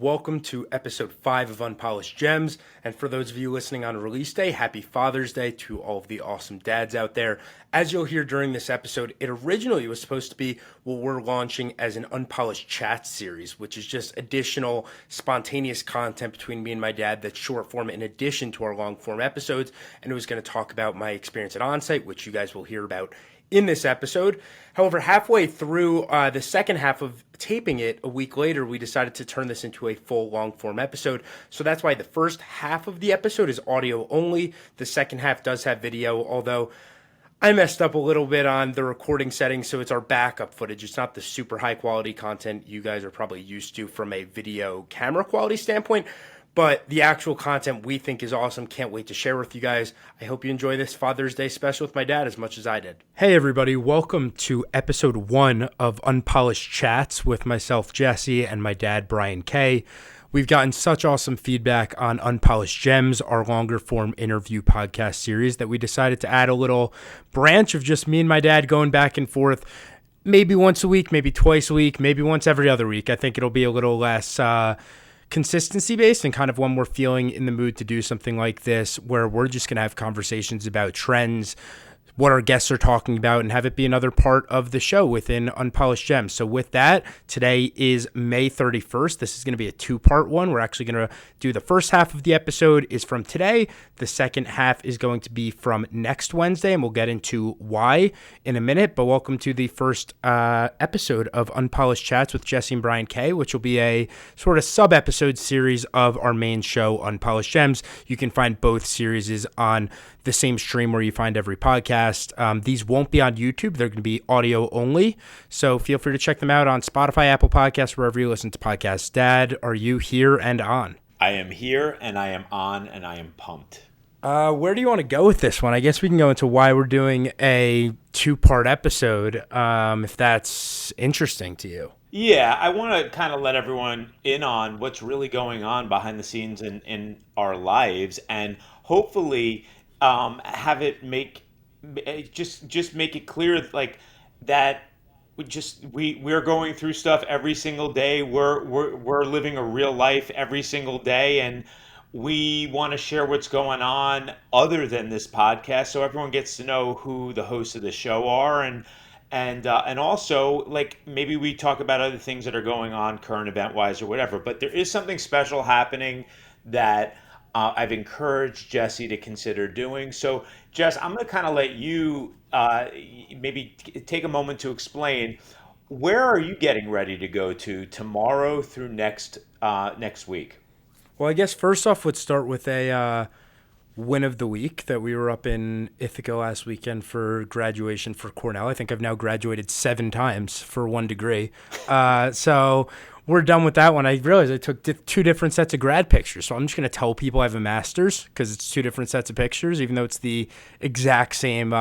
Welcome to episode 5 of Unpolished Gems. And for those of you listening on release day, happy Father's Day to all of the awesome dads out there. As you'll hear during this episode, it originally was supposed to be what we're launching as an Unpolished Chats series, which is just additional spontaneous content between me and my dad that's short form in addition to our long form episodes. And it was going to talk about my experience at Onsite, which you guys will hear about in this episode. However, halfway through the second half of taping it, a week later, we decided to turn this into a full long-form episode. So that's why the first half of the episode is audio only. The second half does have video, although I messed up a little bit on the recording settings, so it's our backup footage. It's not the super high-quality content you guys are probably used to from a video camera quality standpoint. But the actual content we think is awesome. Can't wait to share with you guys. I hope you enjoy this Father's Day special with my dad as much as I did. Hey everybody, welcome to episode 1 of Unpolished Chats with myself, Jesse, and my dad, Brian K. We've gotten such awesome feedback on Unpolished Gems, our longer form interview podcast series, that we decided to add a little branch of just me and my dad going back and forth, maybe once a week, maybe twice a week, maybe once every other week. I think it'll be a little less consistency based and kind of when we're feeling in the mood to do something like this, where we're just going to have conversations about trends, what our guests are talking about, and have it be another part of the show within Unpolished Gems. So with that, today is May 31st. This is going to be a 2-part one. We're actually going to do the first half of the episode is from today. The second half is going to be from next Wednesday, and we'll get into why in a minute. But welcome to the first episode of Unpolished Chats with Jesse and Brian K, which will be a sort of sub-episode series of our main show, Unpolished Gems. You can find both series on the same stream where you find every podcast. These won't be on YouTube. They're going to be audio only. So feel free to check them out on Spotify, Apple Podcasts, wherever you listen to podcasts. Dad, are you here and on? I am here and I am on and I am pumped. Where do you want to go with this one? I guess we can go into why we're doing a 2-part episode, if that's interesting to you. Yeah, I want to kind of let everyone in on what's really going on behind the scenes in our lives, and hopefully have it make it clear like that we're going through stuff every single day. We're living a real life every single day, and we want to share what's going on other than this podcast, so everyone gets to know who the hosts of the show are, and also like maybe we talk about other things that are going on current event wise or whatever. But there is something special happening that I've encouraged Jesse to consider doing. So, Jess, I'm going to kind of let you maybe take a moment to explain, where are you getting ready to go to tomorrow through next week? Well, I guess first off, let's start with a win of the week that we were up in Ithaca last weekend for graduation for Cornell. I think I've now graduated 7 times for 1 degree. So we're done with that one. I realized I took 2 different sets of grad pictures. So I'm just going to tell people I have a master's because it's 2 different sets of pictures, even though it's the exact same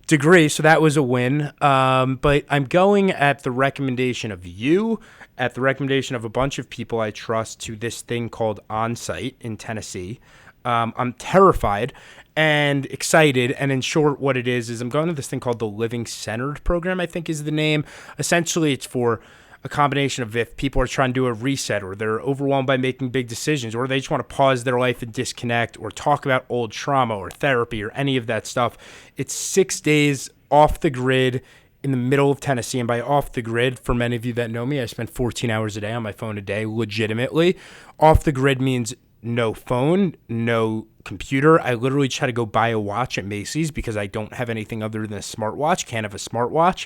degree. So that was a win. But I'm going at the recommendation of you, at the recommendation of a bunch of people I trust, to this thing called Onsite in Tennessee. I'm terrified and excited. And in short, what it is I'm going to this thing called the Living Centered program, I think is the name. Essentially, it's for a combination of if people are trying to do a reset, or they're overwhelmed by making big decisions, or they just want to pause their life and disconnect, or talk about old trauma or therapy or any of that stuff. It's 6 days off the grid in the middle of Tennessee. And by off the grid, for many of you that know me, I spend 14 hours a day on my phone a day, legitimately. Off the grid means no phone, no computer. I literally just had to go buy a watch at Macy's because I don't have anything other than a smartwatch. Can't have a smartwatch.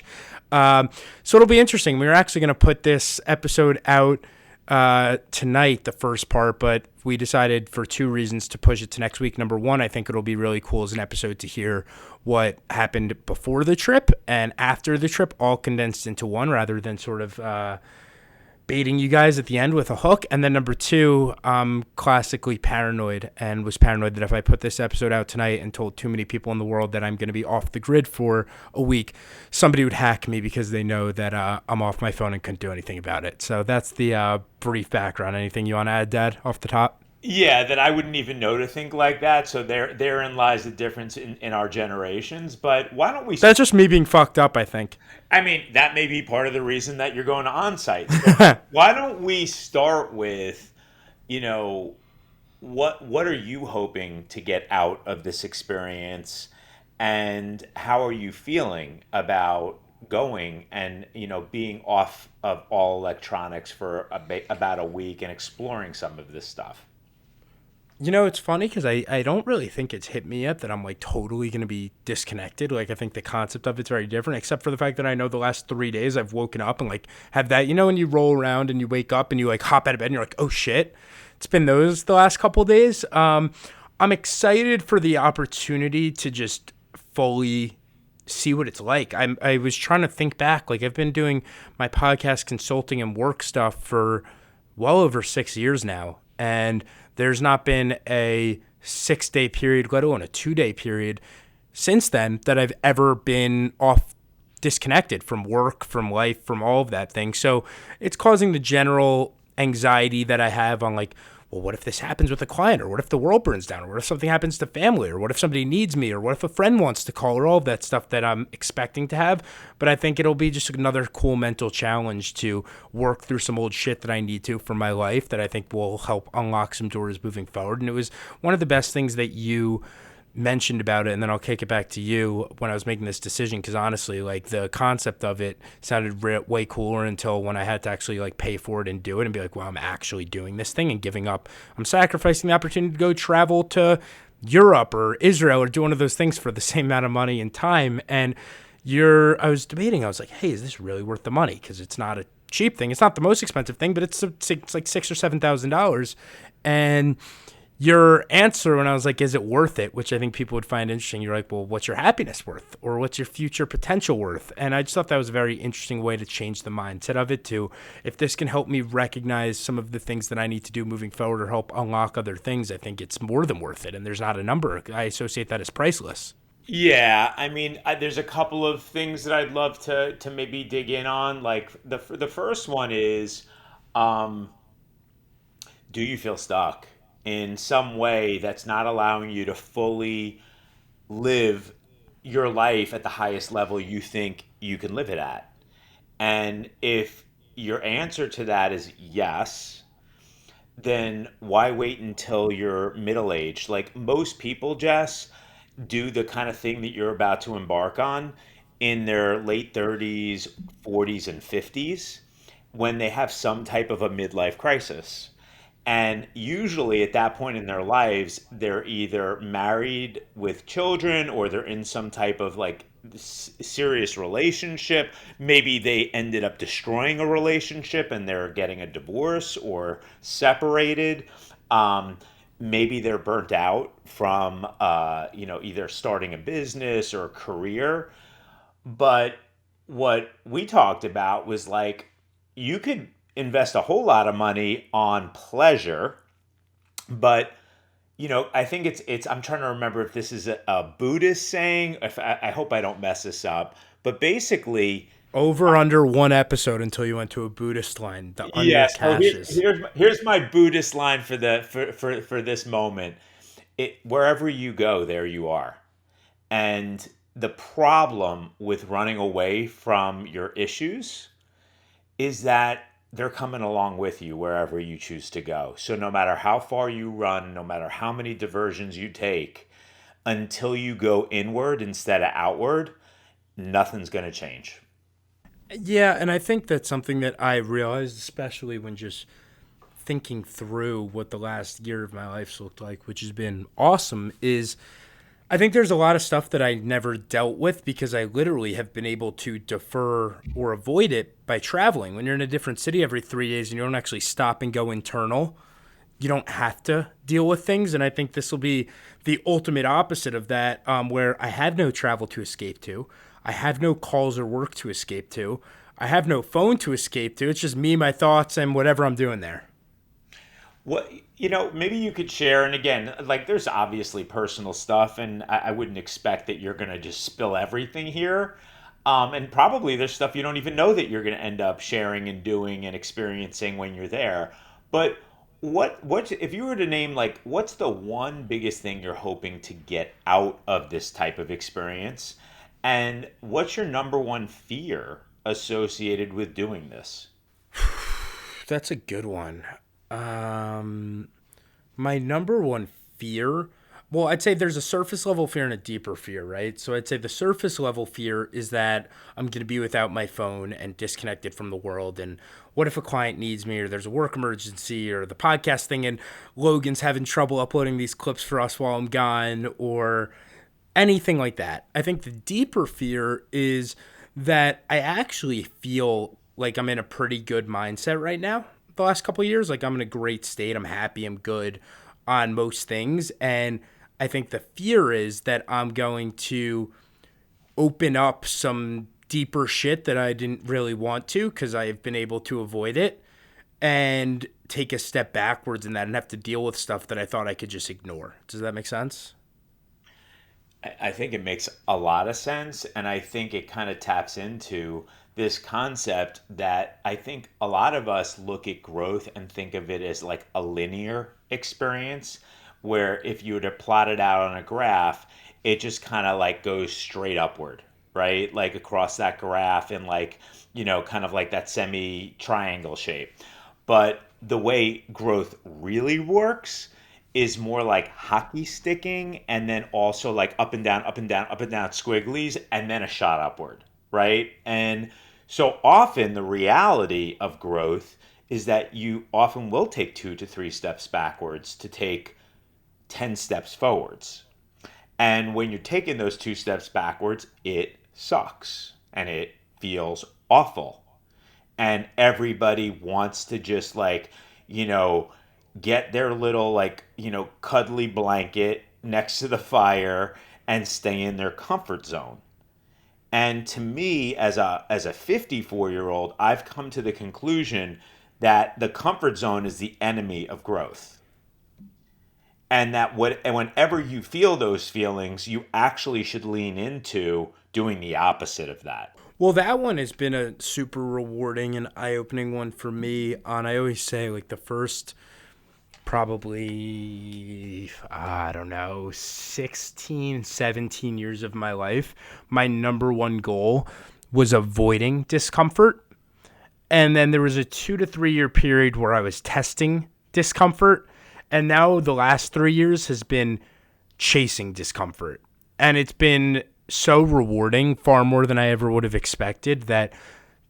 So it'll be interesting. We're actually going to put this episode out tonight, the first part, but we decided for 2 reasons to push it to next week. Number one, I think it'll be really cool as an episode to hear what happened before the trip and after the trip, all condensed into one, rather than sort of baiting you guys at the end with a hook. And then number 2, I'm classically paranoid, and was paranoid that if I put this episode out tonight and told too many people in the world that I'm going to be off the grid for a week, somebody would hack me because they know that I'm off my phone and couldn't do anything about it. So that's the brief background. Anything you want to add, Dad, off the top? Yeah, that I wouldn't even know to think like that. So therein lies the difference in our generations. But why don't we That's just me being fucked up, I think. I mean, that may be part of the reason that you're going to Onsite. So why don't we start with, you know, what are you hoping to get out of this experience, and how are you feeling about going and being off of all electronics for about a week and exploring some of this stuff? It's funny because I don't really think it's hit me yet that I'm like totally going to be disconnected. Like, I think the concept of it's very different, except for the fact that I know the last 3 days I've woken up and like have that, when you roll around and you wake up and you like hop out of bed and you're like, oh shit, it's been those the last couple of days. I'm excited for the opportunity to just fully see what it's like. I was trying to think back. Like, I've been doing my podcast consulting and work stuff for well over 6 years now. And there's not been a 6 day period, let alone a 2 day period since then that I've ever been off disconnected from work, from life, from all of that thing. So it's causing the general anxiety that I have on like, well, what if this happens with a client, or what if the world burns down, or what if something happens to family, or what if somebody needs me, or what if a friend wants to call, or all of that stuff that I'm expecting to have. But I think it'll be just another cool mental challenge to work through some old shit that I need to for my life that I think will help unlock some doors moving forward. And it was one of the best things that you mentioned about it, and then I'll kick it back to you when I was making this decision, because honestly, like, the concept of it sounded way cooler until when I had to actually like pay for it and do it and be like, well, I'm actually doing this thing and giving up, I'm sacrificing the opportunity to go travel to Europe or Israel or do one of those things for the same amount of money and time. And I was debating, I was like, hey, is this really worth the money? Because it's not a cheap thing, it's not the most expensive thing, but it's like $6,000 or $7,000. And your answer when I was like, is it worth it? Which I think people would find interesting. You're like, well, what's your happiness worth? Or what's your future potential worth? And I just thought that was a very interesting way to change the mindset of it to, if this can help me recognize some of the things that I need to do moving forward or help unlock other things, I think it's more than worth it. And there's not a number. I associate that as priceless. Yeah, I mean, there's a couple of things that I'd love to maybe dig in on. Like the first one is, um, do you feel stuck in some way that's not allowing you to fully live your life at the highest level you think you can live it at? And if your answer to that is yes, then why wait until you're middle aged? Like most people, Jess, do the kind of thing that you're about to embark on in their late 30s, 40s, and 50s when they have some type of a midlife crisis. And usually at that point in their lives, they're either married with children or they're in some type of like serious relationship. Maybe they ended up destroying a relationship and they're getting a divorce or separated. Um, Maybe they're burnt out from, either starting a business or a career. But what we talked about was like you could invest a whole lot of money on pleasure, but I think it's I'm trying to remember if this is a Buddhist saying. If I hope I don't mess this up, but basically, Over under one episode until you went to a Buddhist line, the under yeah. So caches. here's my Buddhist line for the for this moment. It wherever you go, there you are. And the problem with running away from your issues is that they're coming along with you wherever you choose to go. So no matter how far you run, no matter how many diversions you take, until you go inward instead of outward, nothing's going to change. Yeah, and I think that's something that I realized, especially when just thinking through what the last year of my life's looked like, which has been awesome, is I think there's a lot of stuff that I never dealt with because I literally have been able to defer or avoid it by traveling. When you're in a different city every 3 days and you don't actually stop and go internal, you don't have to deal with things. And I think this will be the ultimate opposite of that, where I have no travel to escape to. I have no calls or work to escape to. I have no phone to escape to. It's just me, my thoughts, and whatever I'm doing there. What maybe you could share, and again, like there's obviously personal stuff, and I wouldn't expect that you're gonna just spill everything here. And probably there's stuff you don't even know that you're gonna end up sharing and doing and experiencing when you're there. But what if you were to name like what's the one biggest thing you're hoping to get out of this type of experience? And what's your number one fear associated with doing this? That's a good one. Um, my number one fear, well, I'd say there's a surface level fear and a deeper fear, right? So I'd say the surface level fear is that I'm going to be without my phone and disconnected from the world. And what if a client needs me, or there's a work emergency, or the podcast thing and Logan's having trouble uploading these clips for us while I'm gone, or anything like that. I think the deeper fear is that I actually feel like I'm in a pretty good mindset right now. The last couple of years, like I'm in a great state. I'm happy. I'm good on most things. And I think the fear is that I'm going to open up some deeper shit that I didn't really want to because I've been able to avoid it and take a step backwards in that and have to deal with stuff that I thought I could just ignore. Does that make sense? I think it makes a lot of sense. And I think it kind of taps into this concept that I think a lot of us look at growth and think of it as like a linear experience, where if you were to plot it out on a graph, it just kind of like goes straight upward, right? Like across that graph and like, kind of like that semi triangle shape. But the way growth really works is more like hockey sticking and then also like up and down, up and down, up and down squigglies and then a shot upward, right? And so often the reality of growth is that you often will take 2 to 3 steps backwards to take 10 steps forwards. And when you're taking those 2 steps backwards, it sucks and it feels awful, and everybody wants to just like you know get their little like cuddly blanket next to the fire and stay in their comfort zone. And to me, as a 54-year-old, I've come to the conclusion that the comfort zone is the enemy of growth, and that whenever you feel those feelings, you actually should lean into doing the opposite of that. Well, that one has been a super rewarding and eye opening one for me. On, I always say, like, the first probably, I don't know, 16, 17 years of my life, my number one goal was avoiding discomfort. And then there was a 2 to 3 year period where I was testing discomfort. And now the last 3 years has been chasing discomfort. And it's been so rewarding, far more than I ever would have expected, that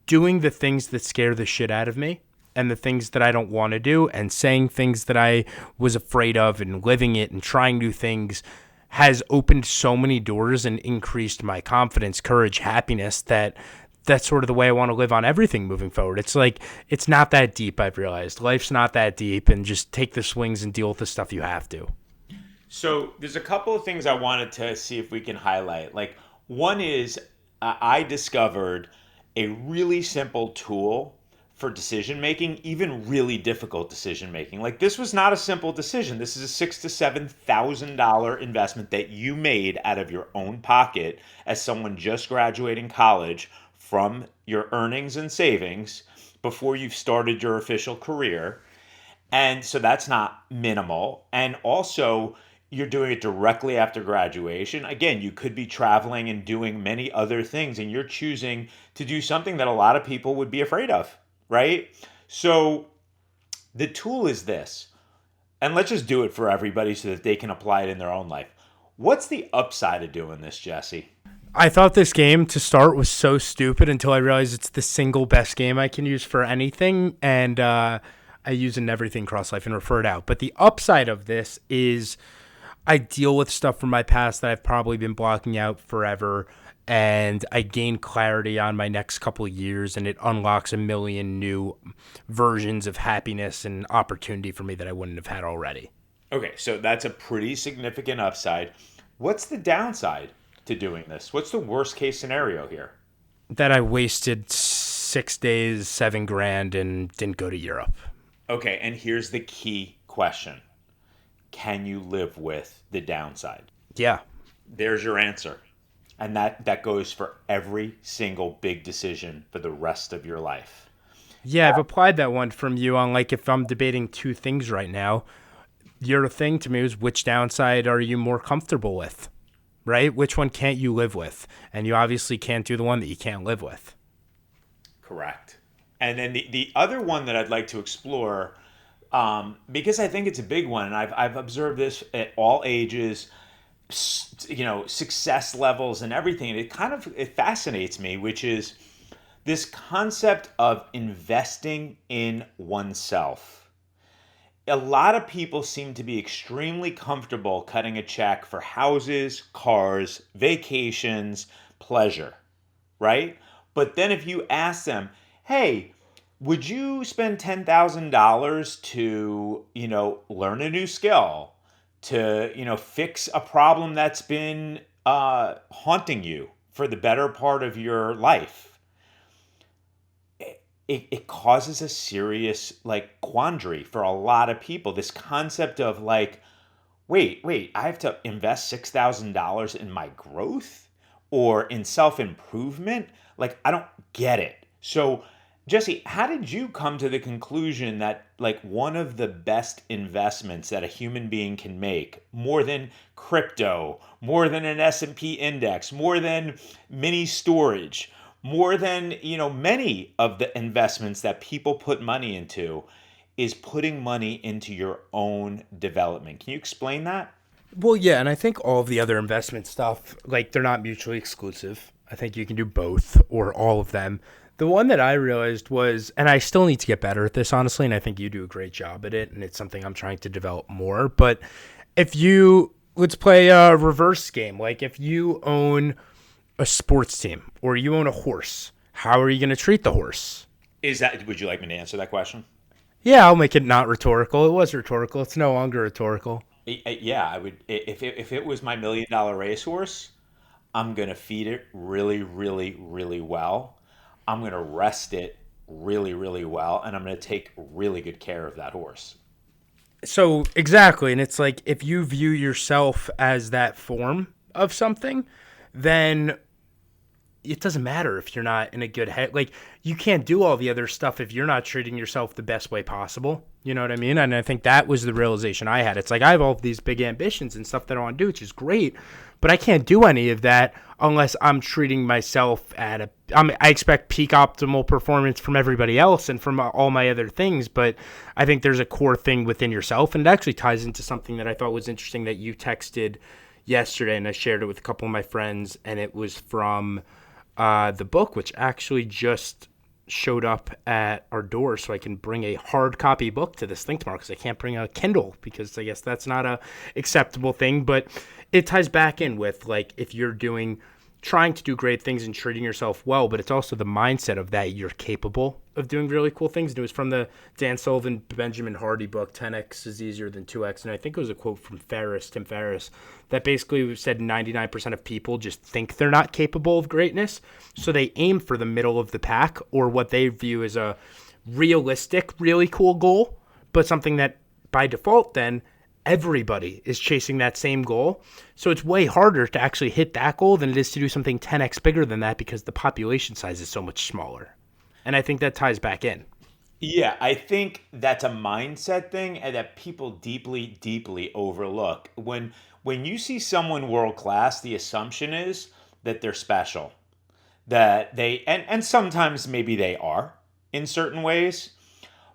doing the things that scare the shit out of me and the things that I don't want to do and saying things that I was afraid of and living it and trying new things has opened so many doors and increased my confidence, courage, happiness, that that's sort of the way I want to live on everything moving forward. It's like, it's not that deep, I've realized. Life's not that deep, and just take the swings and deal with the stuff you have to. So there's a couple of things I wanted to see if we can highlight. Like one is I discovered a really simple tool for decision making, even really difficult decision making. Like this was not a simple decision. This is a $6,000 to $7,000 investment that you made out of your own pocket as someone just graduating college from your earnings and savings before you've started your official career. And so that's not minimal. And also, you're doing it directly after graduation. Again, you could be traveling and doing many other things, and you're choosing to do something that a lot of people would be afraid of, right? So the tool is this, and let's just do it for everybody so that they can apply it in their own life. What's the upside of doing this, Jesse? I thought this game to start was so stupid until I realized it's the single best game I can use for anything, and I use it in everything cross life and refer it out. But the upside of this is I deal with stuff from my past that I've probably been blocking out forever, and I gain clarity on my next couple of years, and it unlocks a million new versions of happiness and opportunity for me that I wouldn't have had already. Okay, so that's a pretty significant upside. What's the downside to doing this? What's the worst case scenario here? That I wasted 6 days, 7 grand, and didn't go to Europe. Okay, and here's the key question. Can you live with the downside? Yeah. There's your answer. And that goes for every single big decision for the rest of your life. Yeah, I've applied that one from you on like if I'm debating two things right now. Your thing to me is which downside are you more comfortable with, right? Which one can't you live with? And you obviously can't do the one that you can't live with. Correct. And then the other one that I'd like to explore, because I think it's a big one, and I've observed this at all ages, success levels and everything. And it fascinates me, which is this concept of investing in oneself. A lot of people seem to be extremely comfortable cutting a check for houses, cars, vacations, pleasure, right? But then if you ask them, hey, would you spend $10,000 to, learn a new skill, to, fix a problem that's been haunting you for the better part of your life? It causes a serious like quandary for a lot of people. This concept of like, wait, I have to invest $6,000 in my growth or in self improvement? Like, I don't get it. So, Jesse, how did you come to the conclusion that like one of the best investments that a human being can make, more than crypto, more than an S&P index, more than mini storage, more than, many of the investments that people put money into, is putting money into your own development? Can you explain that? Well, yeah, and I think all of the other investment stuff, like they're not mutually exclusive. I think you can do both or all of them. The one that I realized was, and I still need to get better at this, honestly, and I think you do a great job at it, and it's something I'm trying to develop more. But if you, let's play a reverse game, like if you own a sports team or you own a horse, how are you going to treat the horse? Would you like me to answer that question? Yeah, I'll make it not rhetorical. It was rhetorical. It's no longer rhetorical. Yeah, I would. If it was my $1 million racehorse, I'm gonna feed it really, really, really well. I'm gonna rest it really, really well, and I'm gonna take really good care of that horse. So exactly, and it's like if you view yourself as that form of something, then it doesn't matter if you're not in a good head. Like you can't do all the other stuff if you're not treating yourself the best way possible. You know what I mean? And I think that was the realization I had. It's like I have all of these big ambitions and stuff that I want to do, which is great, but I can't do any of that unless I'm treating myself at a. I expect peak optimal performance from everybody else and from all my other things, but I think there's a core thing within yourself, and it actually ties into something that I thought was interesting that you texted yesterday, and I shared it with a couple of my friends, and it was from the book, which actually just showed up at our door, so I can bring a hard copy book to this thing tomorrow because I can't bring a Kindle because I guess that's not a acceptable thing. But it ties back in with like if you're trying to do great things and treating yourself well, but it's also the mindset of that you're capable of doing really cool things. And it was from the Dan Sullivan, Benjamin Hardy book, 10X is easier than 2X. And I think it was a quote from Tim Ferriss, that basically said 99% of people just think they're not capable of greatness. So they aim for the middle of the pack or what they view as a realistic, really cool goal, but something that by default then everybody is chasing that same goal. So it's way harder to actually hit that goal than it is to do something 10x bigger than that because the population size is so much smaller. And I think that ties back in. Yeah, I think that's a mindset thing and that people deeply, deeply overlook. When you see someone world class, the assumption is that they're special. That and sometimes maybe they are in certain ways.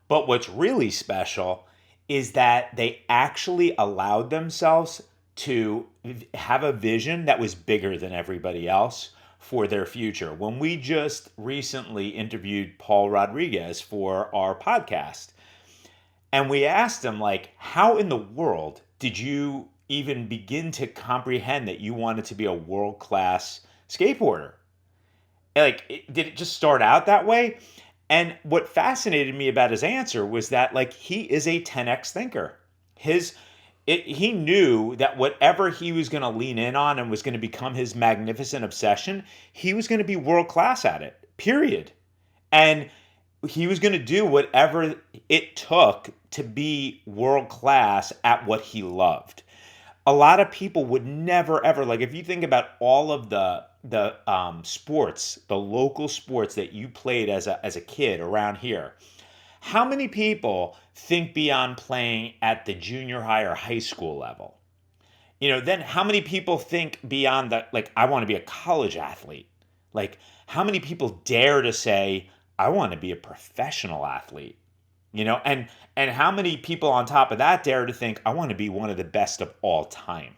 But what's really special is that they actually allowed themselves to have a vision that was bigger than everybody else for their future. When we just recently interviewed Paul Rodriguez for our podcast, and we asked him, like, how in the world did you even begin to comprehend that you wanted to be a world class skateboarder? Like, did it just start out that way? And what fascinated me about his answer was that like he is a 10x thinker. He knew that whatever he was going to lean in on and was going to become his magnificent obsession, he was going to be world class at it. Period. And he was going to do whatever it took to be world class at what he loved. A lot of people would never ever, like, if you think about all of the sports, the local sports that you played as a kid around here, how many people think beyond playing at the junior high or high school level? Then how many people think beyond that, like, I want to be a college athlete? Like, how many people dare to say, I want to be a professional athlete? And how many people on top of that dare to think, I want to be one of the best of all time?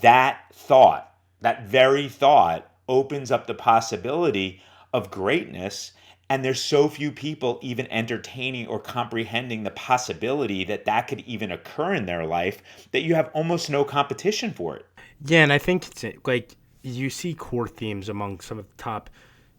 That very thought opens up the possibility of greatness. And there's so few people even entertaining or comprehending the possibility that that could even occur in their life that you have almost no competition for it. Yeah, and I think it's like you see core themes among some of the top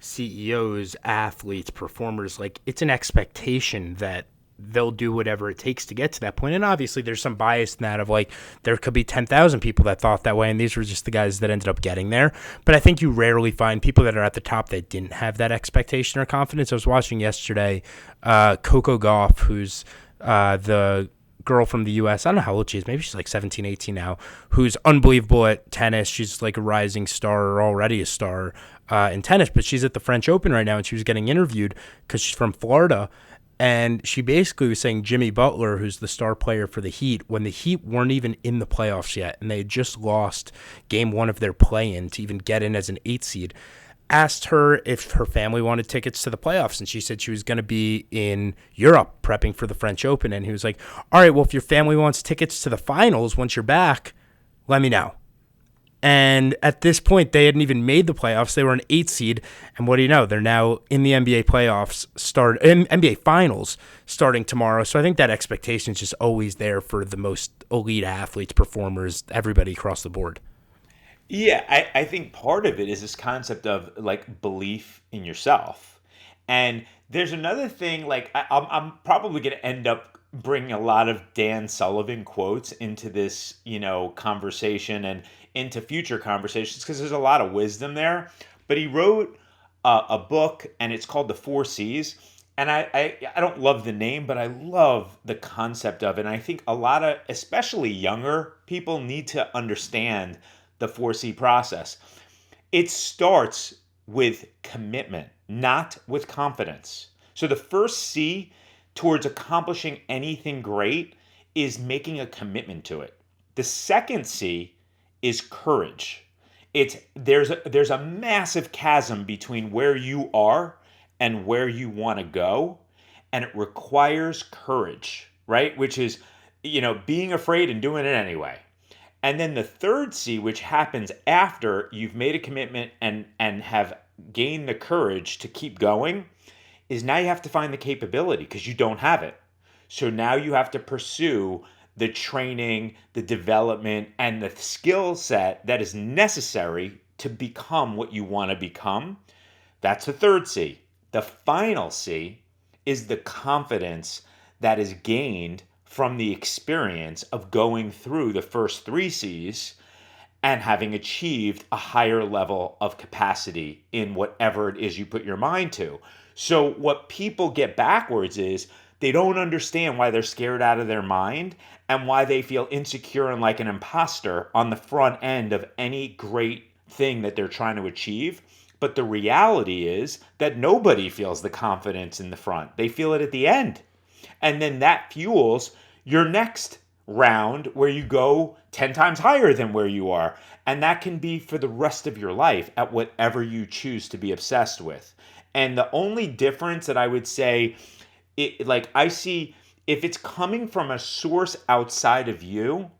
CEOs, athletes, performers. Like it's an expectation that they'll do whatever it takes to get to that point. And obviously, there's some bias in that of like there could be 10,000 people that thought that way, and these were just the guys that ended up getting there. But I think you rarely find people that are at the top that didn't have that expectation or confidence. I was watching yesterday Coco Gauff, who's the girl from the U.S. I don't know how old she is. Maybe she's like 17, 18 now, who's unbelievable at tennis. She's like a rising star or already a star in tennis, but she's at the French Open right now, and she was getting interviewed because she's from Florida. And she basically was saying Jimmy Butler, who's the star player for the Heat, when the Heat weren't even in the playoffs yet, and they had just lost game one of their play-in to even get in as an 8 seed, asked her if her family wanted tickets to the playoffs, and she said she was going to be in Europe prepping for the French Open. And he was like, all right, well, if your family wants tickets to the finals once you're back, let me know. And at this point, they hadn't even made the playoffs. They were an 8 seed. And what do you know? They're now in the NBA playoffs, NBA finals starting tomorrow. So I think that expectation is just always there for the most elite athletes, performers, everybody across the board. Yeah, I think part of it is this concept of like belief in yourself. And there's another thing, like I'm probably going to end up bringing a lot of Dan Sullivan quotes into this, conversation and into future conversations because there's a lot of wisdom there. But he wrote a book and it's called The Four C's. And I don't love the name, but I love the concept of it. And I think a lot of, especially younger people, need to understand the 4C process. It starts with commitment, not with confidence. So the first C towards accomplishing anything great is making a commitment to it. The second C is courage. There's a massive chasm between where you are and where you want to go, and it requires courage, right? Which is, being afraid and doing it anyway. And then the third C, which happens after you've made a commitment and have gained the courage to keep going, is now you have to find the capability because you don't have it. So now you have to pursue the training, the development, and the skill set that is necessary to become what you want to become. That's the third C. The final C is the confidence that is gained from the experience of going through the first three C's and having achieved a higher level of capacity in whatever it is you put your mind to. So what people get backwards is they don't understand why they're scared out of their mind and why they feel insecure and like an imposter on the front end of any great thing that they're trying to achieve. But the reality is that nobody feels the confidence in the front. They feel it at the end. And then that fuels your next round where you go 10 times higher than where you are. And that can be for the rest of your life at whatever you choose to be obsessed with. And the only difference that I would say, I see if it's coming from a source outside of you,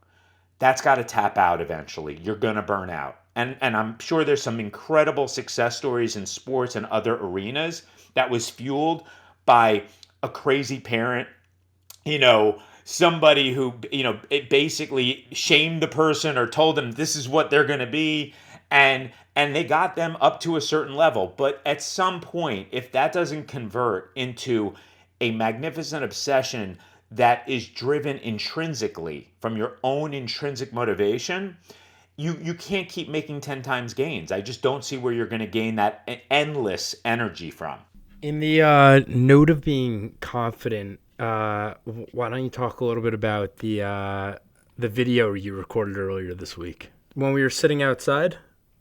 that's got to tap out eventually. You're going to burn out. And I'm sure there's some incredible success stories in sports and other arenas that was fueled by a crazy parent, somebody who, it basically shamed the person or told them this is what they're going to be. And they got them up to a certain level. But at some point, if that doesn't convert into a magnificent obsession that is driven intrinsically from your own intrinsic motivation, you can't keep making 10 times gains. I just don't see where you're going to gain that endless energy from. In the note of being confident, why don't you talk a little bit about the video you recorded earlier this week when we were sitting outside?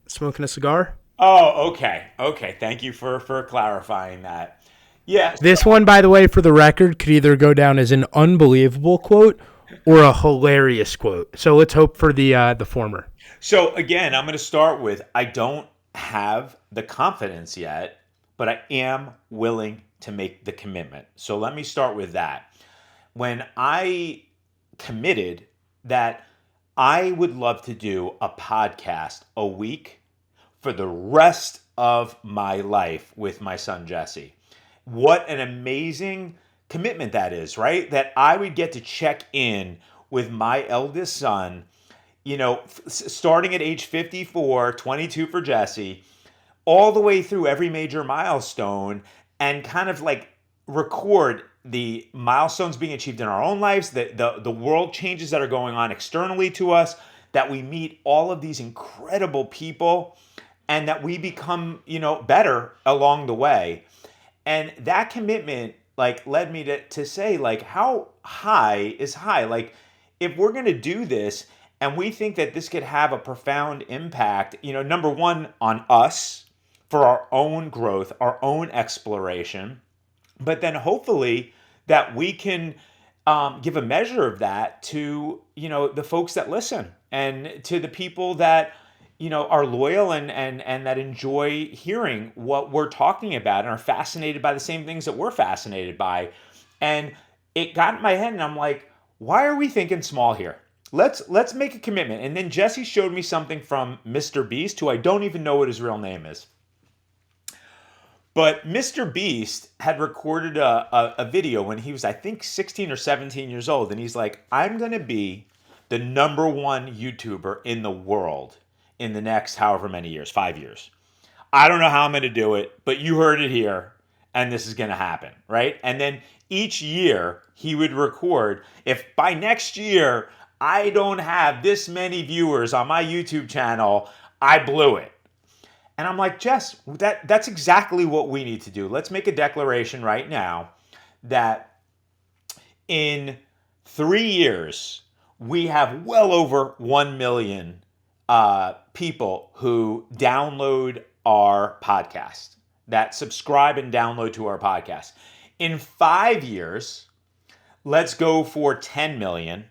Smoking a cigar? Oh, okay. Okay. Thank you for clarifying that. Yeah. This one, by the way, for the record, could either go down as an unbelievable quote or a hilarious quote. So let's hope for the former. So again, I'm going to start with I don't have the confidence yet, but I am willing to make the commitment. So let me start with that. When I committed that I would love to do a podcast a week for the rest of my life with my son Jesse. What an amazing commitment that is, right? That I would get to check in with my eldest son, starting at age 54, 22 for Jesse, all the way through every major milestone and kind of like record the milestones being achieved in our own lives, the world changes that are going on externally to us, that we meet all of these incredible people and that we become, better along the way. And that commitment like led me to say like how high is high? Like if we're going to do this and we think that this could have a profound impact, number one on us for our own growth, our own exploration, but then hopefully that we can give a measure of that to the folks that listen and to the people that are loyal and that enjoy hearing what we're talking about and are fascinated by the same things that we're fascinated by. And it got in my head and I'm like, why are we thinking small here? Let's make a commitment. And then Jesse showed me something from Mr. Beast, who I don't even know what his real name is. But Mr. Beast had recorded a video when he was, I think, 16 or 17 years old. And he's like, I'm going to be the number one YouTuber in the world in the next however many years, 5 years. I don't know how I'm going to do it, but you heard it here, and this is going to happen, right? And then each year he would record, if by next year I don't have this many viewers on my YouTube channel, I blew it. And I'm like, Jess, that's exactly what we need to do. Let's make a declaration right now that in 3 years, we have well over 1 million people who download our podcast, that subscribe and download to our podcast. In 5 years, let's go for 10 million.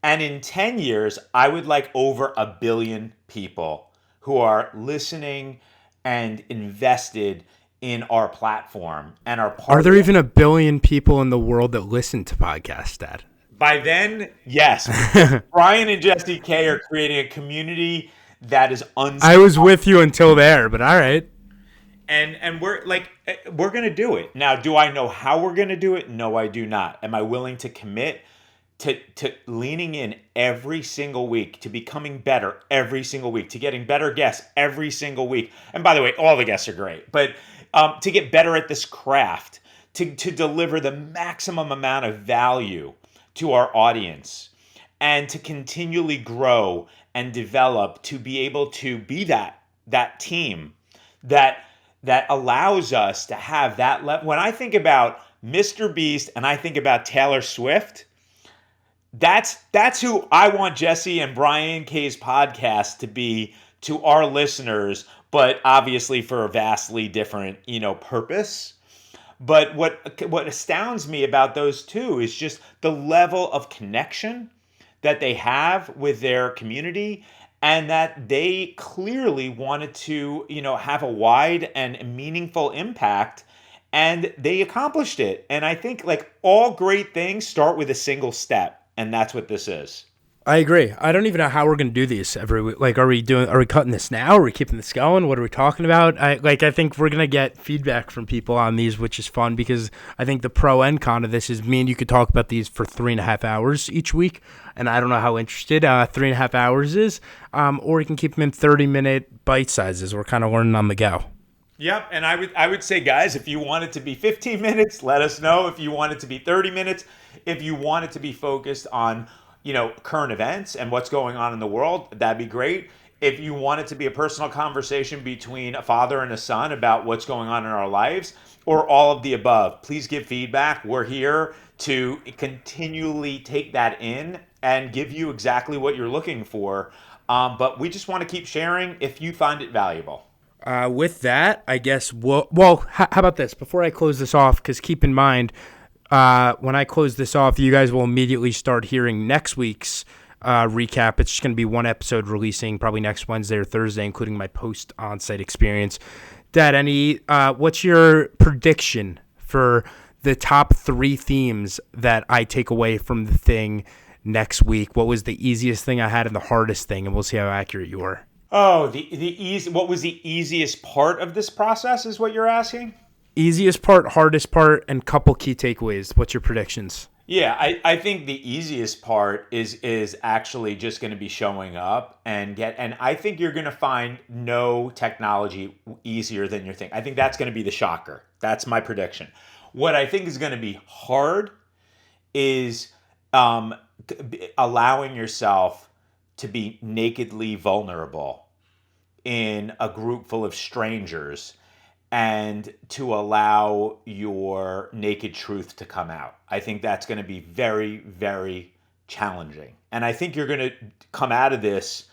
And in 10 years, I would like over 1 billion people who are listening and invested in our platform and are Are part there of even 1 billion people in the world that listen to podcasts, Dad? By then, yes. Brian and Jesse K are creating a community that is I was unstoppable. with you until there, but all right. And we're gonna do it. Now, do I know how we're gonna do it? No, I do not. Am I willing to commit to leaning in every single week, to becoming better every single week, to getting better guests every single week? And by the way, all the guests are great, but to get better at this craft, to deliver the maximum amount of value to our audience, and to continually grow and develop to be able to be that team that allows us to have that level. When I think about Mr. Beast and I think about Taylor Swift, that's who I want Jesse and Brian K's podcast to be to our listeners, but obviously for a vastly different, purpose. But what astounds me about those two is just the level of connection that they have with their community and that they clearly wanted to, have a wide and meaningful impact and they accomplished it. And I think like all great things start with a single step, and that's what this is. I agree. I don't even know how we're going to do these every week. Like, are we cutting this now? Are we keeping this going? What are we talking about? I think we're going to get feedback from people on these, which is fun because I think the pro and con of this is me and you could talk about these for 3.5 hours each week. And I don't know how interested 3.5 hours is. Or we can keep them in 30-minute bite sizes. We're kind of learning on the go. Yep, and I would say, guys, if you want it to be 15 minutes, let us know. If you want it to be 30 minutes, if you want it to be focused on, current events and what's going on in the world, that'd be great. If you want it to be a personal conversation between a father and a son about what's going on in our lives, or all of the above, please give feedback. We're here to continually take that in and give you exactly what you're looking for. But we just want to keep sharing if you find it valuable. With that, I guess how about this? Before I close this off, because keep in mind, when I close this off, you guys will immediately start hearing next week's recap. It's just going to be one episode releasing probably next Wednesday or Thursday, including my post onsite experience. Dad, what's your prediction for the top 3 themes that I take away from the thing next week? What was the easiest thing I had and the hardest thing? And we'll see how accurate you are. Oh, the easy. What was the easiest part of this process? Is what you're asking? Easiest part, hardest part, and couple key takeaways. What's your predictions? Yeah, I think the easiest part is actually just going to be showing up and I think you're going to find no technology easier than you think. I think that's going to be the shocker. That's my prediction. What I think is going to be hard is um, allowing yourself to be nakedly vulnerable in a group full of strangers and to allow your naked truth to come out. I think that's going to be very, very challenging. And I think you're going to come out of this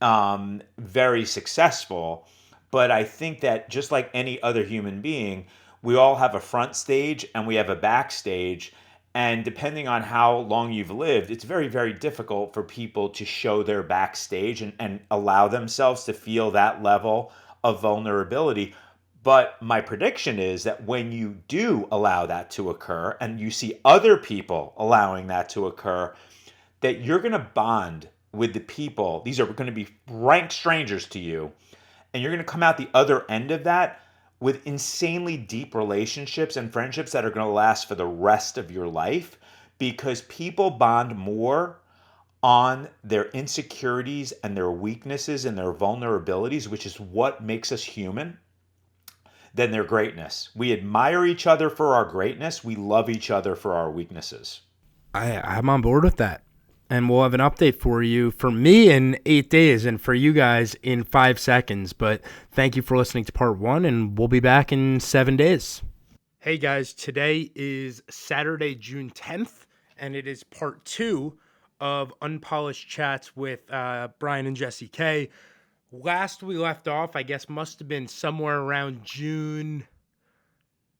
very successful. But I think that just like any other human being, we all have a front stage and we have a backstage. And depending on how long you've lived, it's very, very difficult for people to show their backstage and allow themselves to feel that level of vulnerability. But my prediction is that when you do allow that to occur and you see other people allowing that to occur, that you're going to bond with the people. These are going to be rank strangers to you. And you're going to come out the other end of that with insanely deep relationships and friendships that are going to last for the rest of your life because people bond more on their insecurities and their weaknesses and their vulnerabilities, which is what makes us human, than their greatness. We admire each other for our greatness. We love each other for our weaknesses. I'm on board with that. And we'll have an update for you, for me in 8 days and for you guys in 5 seconds. But thank you for listening to part 1, and we'll be back in 7 days. Hey guys, today is Saturday, June 10th, and it is part 2 of Unpolished Chats with Brian and Jesse K. Last we left off, I guess, must have been somewhere around June,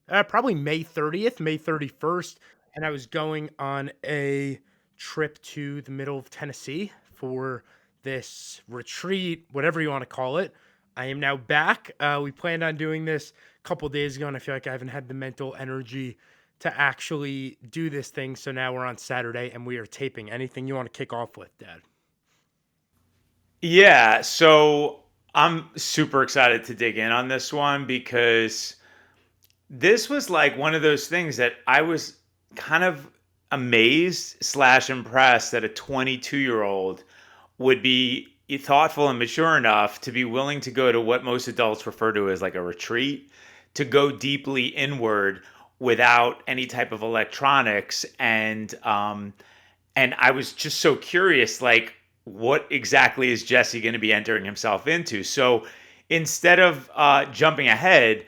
probably May 30th, May 31st. And I was going on a trip to the middle of Tennessee for this retreat, whatever you want to call it. I am now back. We planned on doing this a couple days ago, and I feel like I haven't had the mental energy to actually do this thing. So now we're on Saturday, and we are taping. Anything you want to kick off with, Dad? Yeah, so I'm super excited to dig in on this one because this was like one of those things that I was kind of amazed slash impressed that a 22-year-old would be thoughtful and mature enough to be willing to go to what most adults refer to as like a retreat, to go deeply inward without any type of electronics. And I was just so curious, like, what exactly is Jesse going to be entering himself into? So instead of jumping ahead,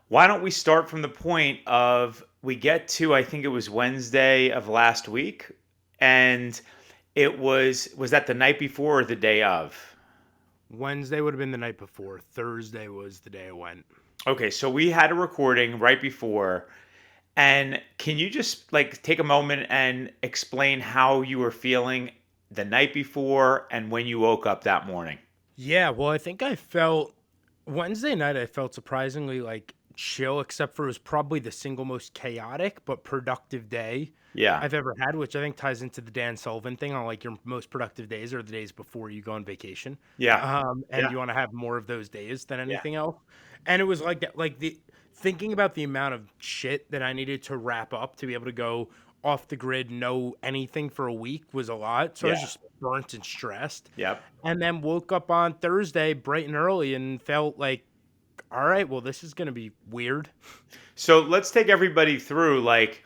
why don't we start from the point of we get to, I think it was Wednesday of last week, and was that the night before or the day of? Wednesday would have been the night before. Thursday was the day I went. Okay, so we had a recording right before. And can you just like take a moment and explain how you were feeling the night before and when you woke up that morning? Yeah, well, I think I felt Wednesday night, I felt surprisingly like chill, except for it was probably the single most chaotic but productive day Yeah. I've ever had, which I think ties into the Dan Sullivan thing on like your most productive days are the days before you go on vacation. Yeah. And Yeah. you want to have more of those days than Yeah. anything else. And it was like that, like the thinking about the amount of shit that I needed to wrap up to be able to go off the grid, know anything for a week was a lot. So I was Yeah. just burnt and stressed. Yep. And then woke up on Thursday bright and early and felt like, all right, well, this is going to be weird. So let's take everybody through like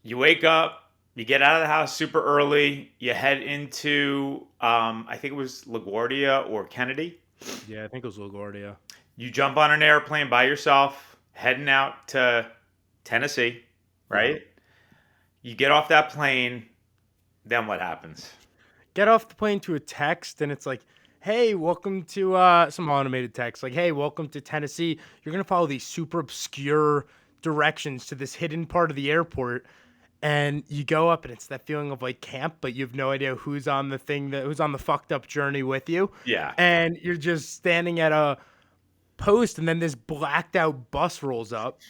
you wake up, you get out of the house super early, you head into I think it was LaGuardia or Kennedy. Yeah, I think it was LaGuardia. You jump on an airplane by yourself, heading out to Tennessee, Yeah. right? You get off that plane, then what happens? Get off the plane to a text, and it's like, hey, welcome to some automated text. Like, hey, welcome to Tennessee. You're going to follow these super obscure directions to this hidden part of the airport. And you go up, and it's that feeling of like camp, but you have no idea who's on the who's on the fucked up journey with you. Yeah. And you're just standing at a post, and then this blacked out bus rolls up,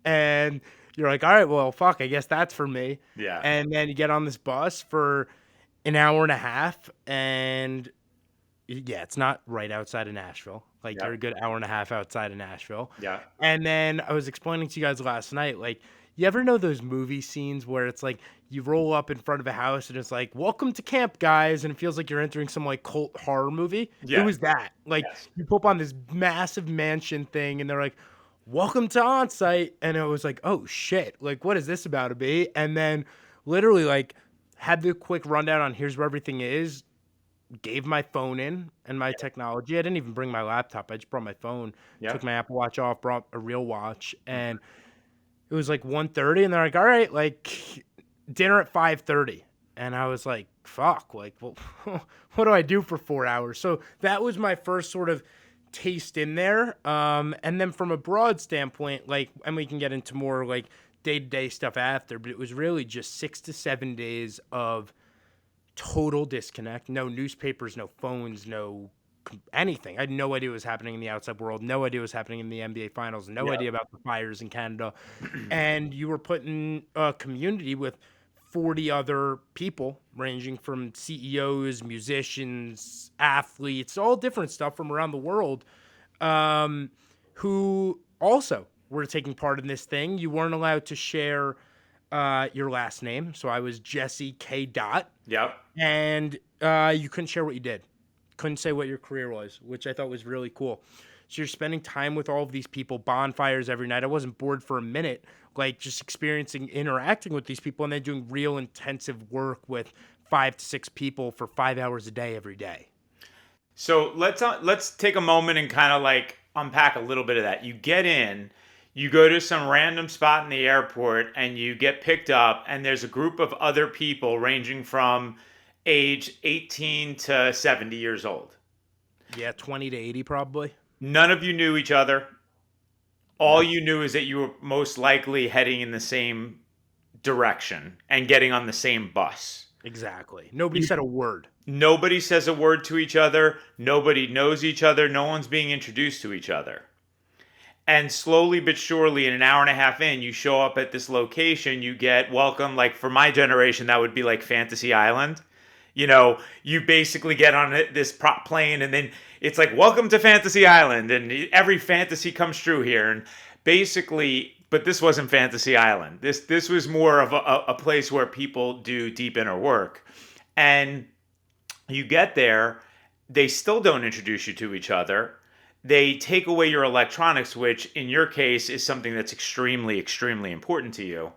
and you're like, all right, well, fuck, I guess that's for me. Yeah. And then you get on this bus for an hour and a half, and yeah, it's not right outside of Nashville. Like, Yeah. you're a good hour and a half outside of Nashville. Yeah. And then I was explaining to you guys last night, like, you ever know those movie scenes where it's like you roll up in front of a house and it's like, welcome to camp, guys, and it feels like you're entering some like cult horror movie? It Yeah. was that. Like, Yes. you pull up on this massive mansion thing and they're like, welcome to Onsite. And it was like, oh shit, like, what is this about to be? And then literally, like, had the quick rundown on here's where everything is, gave my phone in and my technology. I didn't even bring my laptop. I just brought my phone, Yeah. took my Apple Watch off, brought a real watch, and it was like 1:30, and they're like, all right, like dinner at 5:30. And I was like, fuck, like, well, what do I do for 4 hours? So that was my first sort of taste in there. And then from a broad standpoint, like, and we can get into more like day-to-day stuff after, but it was really just 6 to 7 days of total disconnect. No newspapers, no phones, no anything. I had no idea what was happening in the outside world. No idea what was happening in the NBA finals. No Yeah. idea about the fires in Canada. And you were put in a community with 40 other people, ranging from CEOs, musicians, athletes, all different stuff from around the world, who also were taking part in this thing. You weren't allowed to share your last name. So I was Jesse K. Dot. Yep. And you couldn't share what you did. Couldn't say what your career was, which I thought was really cool. So you're spending time with all of these people, bonfires every night. I wasn't bored for a minute, like just experiencing, interacting with these people, and then doing real intensive work with 5 to 6 people for 5 hours a day every day. So let's take a moment and kind of like unpack a little bit of that. You get in, you go to some random spot in the airport, and you get picked up, and there's a group of other people ranging from age 18 to 70 years old. Yeah, 20 to 80 probably. None of you knew each other. All you knew is that you were most likely heading in the same direction and getting on the same bus. Exactly. Nobody said a word. Nobody says a word to each other. Nobody knows each other. No one's being introduced to each other. And slowly but surely, in an hour and a half in, you show up at this location. You get welcome. Like for my generation, that would be like Fantasy Island. You know, you basically get on this prop plane, and then it's like, welcome to Fantasy Island, and every fantasy comes true here. And basically, but this wasn't Fantasy Island. This was more of a place where people do deep inner work. And you get there, they still don't introduce you to each other. They take away your electronics, which in your case is something that's extremely, extremely important to you.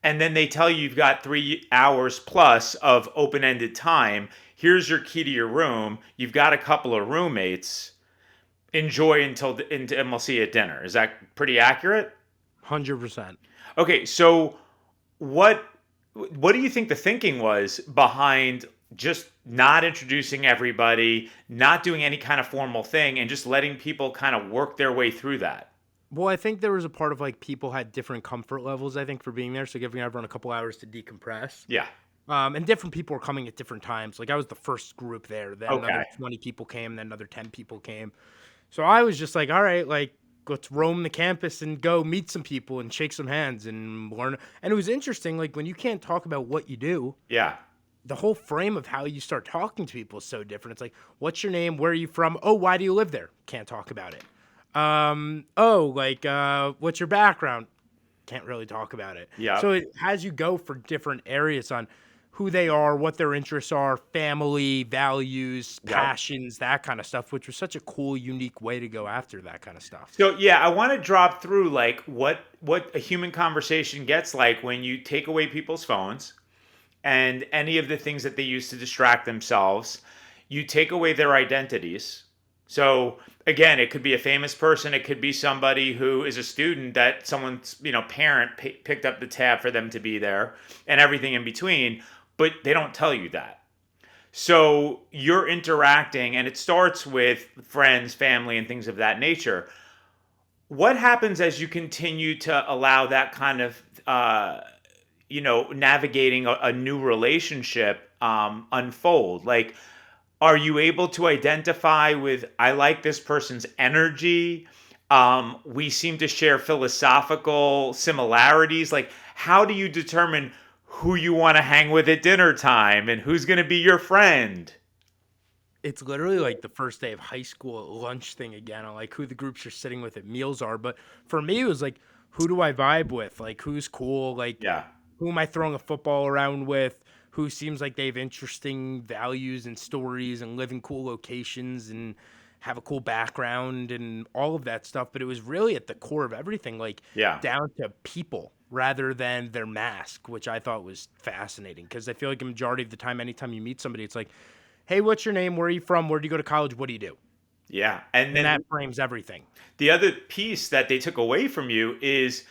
And then they tell you you've got 3 hours plus of open-ended time. Here's your key to your room. You've got a couple of roommates. Enjoy and we'll see you at dinner. Is that pretty accurate? 100%. Okay, so what do you think the thinking was behind just not introducing everybody, not doing any kind of formal thing, and just letting people kind of work their way through that? Well, I think there was a part of like people had different comfort levels, I think, for being there. So giving everyone a couple hours to decompress. Yeah. And different people were coming at different times. Like I was the first group there. Then Okay. another 20 people came. Then another 10 people came. So I was just like, all right, like let's roam the campus and go meet some people and shake some hands and learn. And it was interesting. Like when you can't talk about what you do, Yeah. the whole frame of how you start talking to people is so different. It's like, what's your name? Where are you from? Oh, why do you live there? Can't talk about it. What's your background? Can't really talk about it. Yeah. So it has you go for different areas on who they are, what their interests are, family, values, Yeah. passions, that kind of stuff, which was such a cool, unique way to go after that kind of stuff. So yeah, I want to drop through like what a human conversation gets like when you take away people's phones and any of the things that they use to distract themselves. You take away their identities. So again, it could be a famous person. It could be somebody who is a student that someone's parent picked up the tab for them to be there, and everything in between. But they don't tell you that. So you're interacting, and it starts with friends, family, and things of that nature. What happens as you continue to allow that kind of, navigating a new relationship unfold? Like, are you able to identify with, I like this person's energy? We seem to share philosophical similarities. Like, how do you determine who you want to hang with at dinner time and who's going to be your friend? It's literally like the first day of high school lunch thing again on like who the groups you're sitting with at meals are. But for me, it was like, who do I vibe with? Like, who's cool? Like, Yeah. who am I throwing a football around with? Who seems like they have interesting values and stories and live in cool locations and have a cool background and all of that stuff. But it was really at the core of everything, like Yeah. down to people rather than their mask, which I thought was fascinating because I feel like a majority of the time, anytime you meet somebody, it's like, hey, what's your name? Where are you from? Where do you go to college? What do you do? Yeah. And And then that frames everything. the other piece that they took away from you is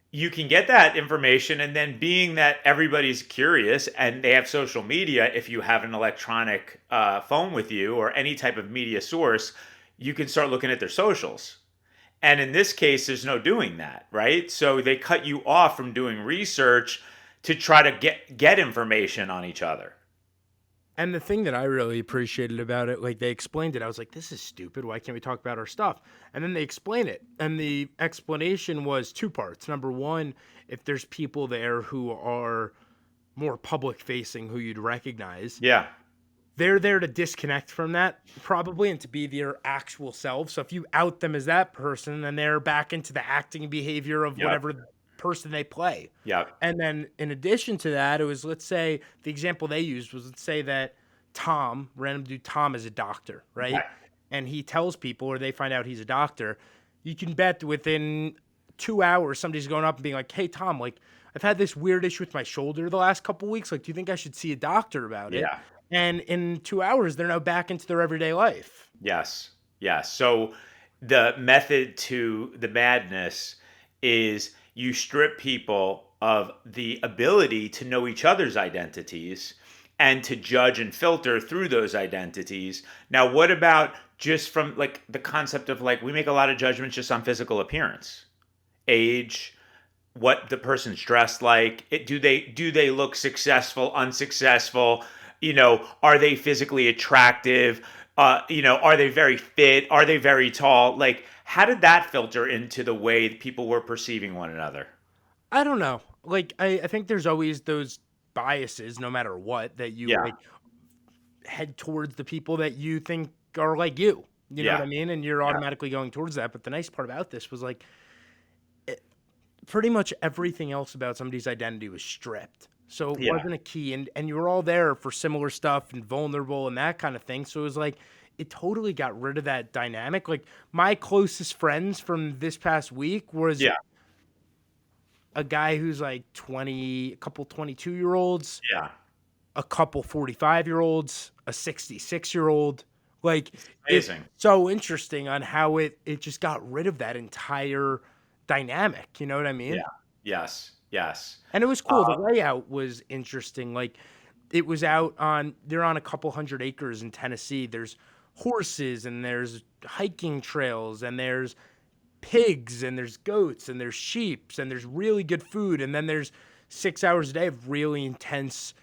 you can get that information, and then being that everybody's curious and they have social media, if you have an electronic phone with you or any type of media source, you can start looking at their socials. And in this case, there's no doing that, right? So they cut you off from doing research to try to get information on each other. And the thing that I really appreciated about it, like they explained it, I was like, this is stupid. Why can't we talk about our stuff? And then they explain it. And the explanation was two parts. Number one, if there's people there who are more public facing who you'd recognize, Yeah. they're there to disconnect from that probably and to be their actual selves. So if you out them as that person, then they're back into the acting behavior of Yep. whatever person they play. Yep. And then in addition to that, it was, let's say the example they used was, let's say that Tom, random dude Tom, is a doctor, right? Right. And he tells people, or they find out he's a doctor. You can bet within 2 hours somebody's going up and being like, hey Tom, like I've had this weird issue with my shoulder the last couple weeks, like do you think I should see a doctor about it? Yeah. And in 2 hours they're now back into their everyday life. Yes. Yes. So the method to the madness is you strip people of the ability to know each other's identities and to judge and filter through those identities. Now, what about just from like the concept of like we make a lot of judgments just on physical appearance, age, what the person's dressed like, do they look successful, unsuccessful, are they physically attractive, are they very fit, are they very tall, like how did that filter into the way people were perceiving one another? I don't know. Like I think there's always those biases no matter what that you Yeah. like head towards the people that you think are like you. You know what Yeah. I mean? And you're Yeah. automatically going towards that. But the nice part about this was like pretty much everything else about somebody's identity was stripped. So it Yeah. wasn't a key and you were all there for similar stuff and vulnerable and that kind of thing. So it was like it totally got rid of that dynamic. Like my closest friends from this past week was Yeah. a guy who's like 20, a couple 22-year-olds, Yeah. a couple 45-year-olds, a 66-year-old. Like it's Amazing. so interesting on how it just got rid of that entire dynamic, you know what I Yeah. mean? Yes. Yes. And it was cool. The Uh, layout was interesting. Like it was out on they're on a couple hundred acres in Tennessee. There's horses and there's hiking trails and there's pigs and there's goats and there's sheeps and there's really good food and then there's 6 hours a day of really intense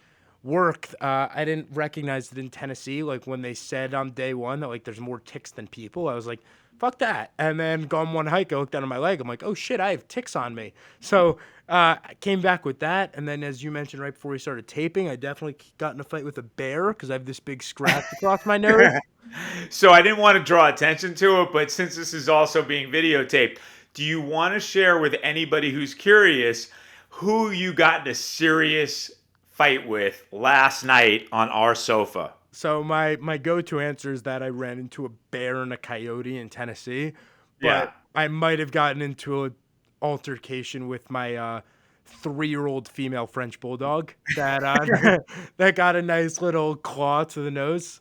work. I didn't recognize it in Tennessee. Like when they said on day one that like there's more ticks than people, I was like, fuck that. And then gone one hike, I looked down at my leg. I'm like, oh shit, I have ticks on me. So I came back with that. And then as you mentioned right before we started taping, I definitely got in a fight with a bear because I have this big scratch across my nose. so I didn't want to draw attention to it, but since this is also being videotaped, do you want to share with anybody who's curious who you got in a serious fight with last night on our sofa? So my go-to answer is that I ran into a bear and a coyote in Tennessee, Yeah. but I might have gotten into an altercation with my 3-year-old female French bulldog that that got a nice little claw to the nose.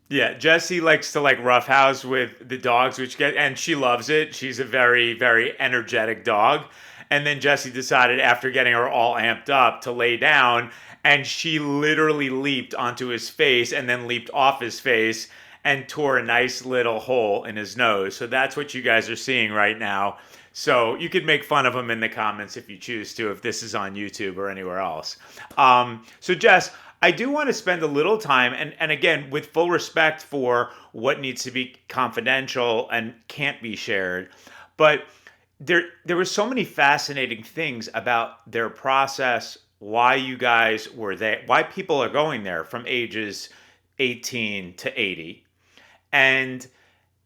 Yeah, Jessie likes to like roughhouse with the dogs, and she loves it. She's a very, very energetic dog. And then Jessie decided after getting her all amped up to lay down, And she literally leaped onto his face and then leaped off his face and tore a nice little hole in his nose. So that's what you guys are seeing right now. So you could make fun of him in the comments if you choose to, if this is on YouTube or anywhere else. So Jess, I do want to spend a little time, and again, with full respect for what needs to be confidential and can't be shared, but there were so many fascinating things about their process, why you guys were there, why people are going there from ages 18 to 80, and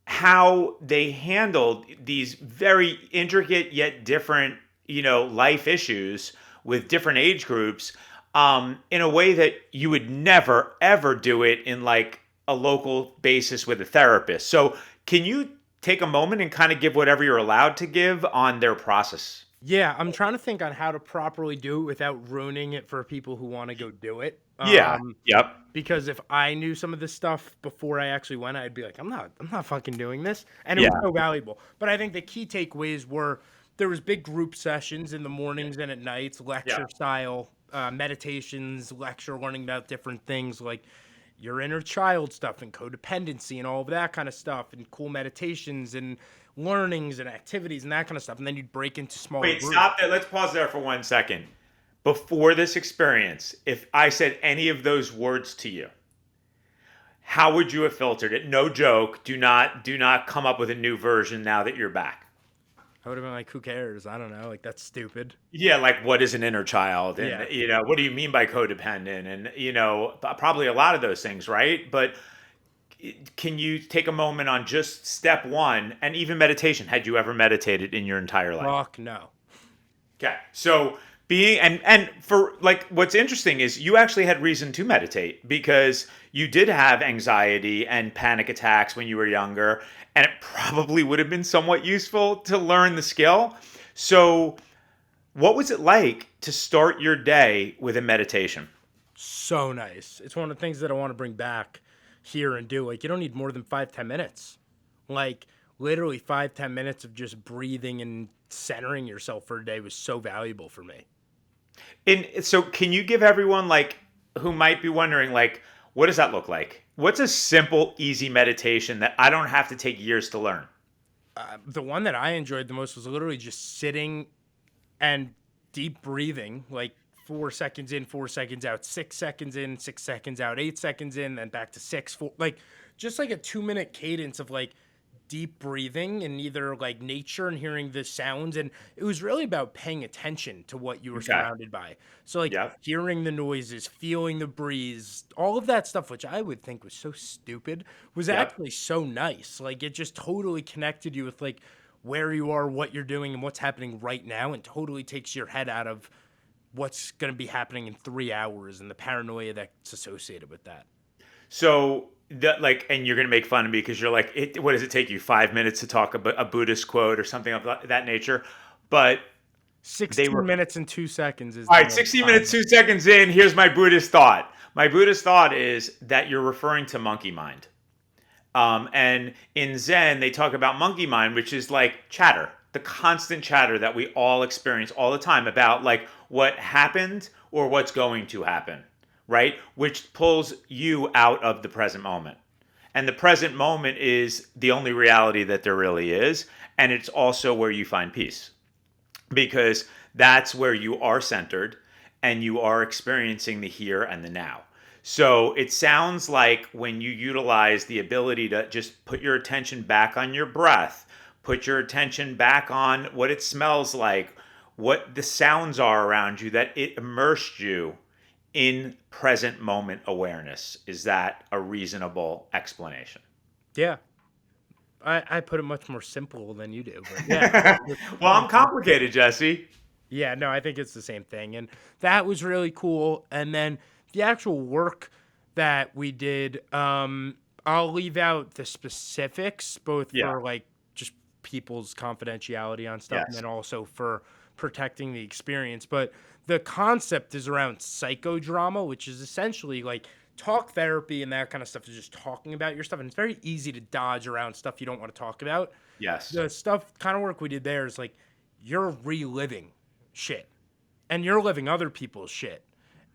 how they handled these very intricate yet different, life issues with different age groups, in a way that you would never ever do it in like a local basis with a therapist. So, can you take a moment and kind of give whatever you're allowed to give on their process? Yeah, I'm trying to think on how to properly do it without ruining it for people who want to go do it. Yeah. Yep. Because if I knew some of this stuff before I actually went, I'd be like, I'm not fucking doing this, and it was Yeah. so valuable. But I think the key takeaways were there was big group sessions in the mornings and at nights, Yeah. lecture style, meditations, lecture learning about different things like your inner child stuff and codependency and all of that kind of stuff, and cool meditations and learnings and activities and that kind of stuff. And then you'd break into smaller Wait, groups. stop there. Let's pause there for 1 second. Before this experience, if I said any of those words to you, how would you have filtered it? No joke. Do not come up with a new version now that you're back. I would have been like, who cares? I don't know. Like, that's stupid. Yeah, like what is an inner child, Yeah. and what do you mean by codependent, and probably a lot of those things, right? But can you take a moment on just step one and even meditation? Had you ever meditated in your entire life? Rock, no. Okay. So being and for like what's interesting is you actually had reason to meditate because you did have anxiety and panic attacks when you were younger, and it probably would have been somewhat useful to learn the skill. So what was it like to start your day with a meditation? So nice. It's one of the things that I want to bring back here and do. Like, you don't need more than 5-10 minutes. Like, literally 5-10 minutes of just breathing and centering yourself for a day was so valuable for me. And so can you give everyone like who might be wondering like what does that look like? What's a simple easy meditation that I don't have to take years to learn? The one that I enjoyed the most was literally just sitting and deep breathing, like 4 seconds in, 4 seconds out, 6 seconds in, 6 seconds out, 8 seconds in, then back to six, four, like just like a 2 minute cadence of like deep breathing and either like nature and hearing the sounds. And it was really about paying attention to what you were Okay. surrounded by. So like Yep. hearing the noises, feeling the breeze, all of that stuff, which I would think was so stupid, was Yep. actually so nice. Like it just totally connected you with like where you are, what you're doing, and what's happening right now, and totally takes your head out of what's going to be happening in 3 hours and the paranoia that's associated with that. So that like and you're going to make fun of me because you're like what does it take you 5 minutes to talk about a Buddhist quote or something of that nature? But they 16 were minutes and 2 seconds is all the right, 60 time. minutes, 2 seconds in. Here's my Buddhist thought. My Buddhist thought is that you're referring to monkey mind. And in Zen, they talk about monkey mind, which is like chatter, the constant chatter that we all experience all the time about like what happened or what's going to happen, right? Which pulls you out of the present moment. And the present moment is the only reality that there really is. And it's also where you find peace because that's where you are centered and you are experiencing the here and the now. So it sounds like when you utilize the ability to just put your attention back on your breath, put your attention back on what it smells like, what the sounds are around you, that it immersed you in present moment awareness. Is that a reasonable explanation? Yeah. I put it much more simple than you do, but yeah. Well, I'm complicated, Jesse. Yeah, no, I think it's the same thing. And that was really cool. And then the actual work that we did, I'll leave out the specifics, both Yeah. for like just people's confidentiality on stuff and Yes. then also for protecting the experience. But the concept is around psychodrama, which is essentially like talk therapy and that kind of stuff is just talking about your stuff. And it's very easy to dodge around stuff you don't want to talk about. Yes. The stuff kind of work we did there is like you're reliving shit and you're living other people's shit.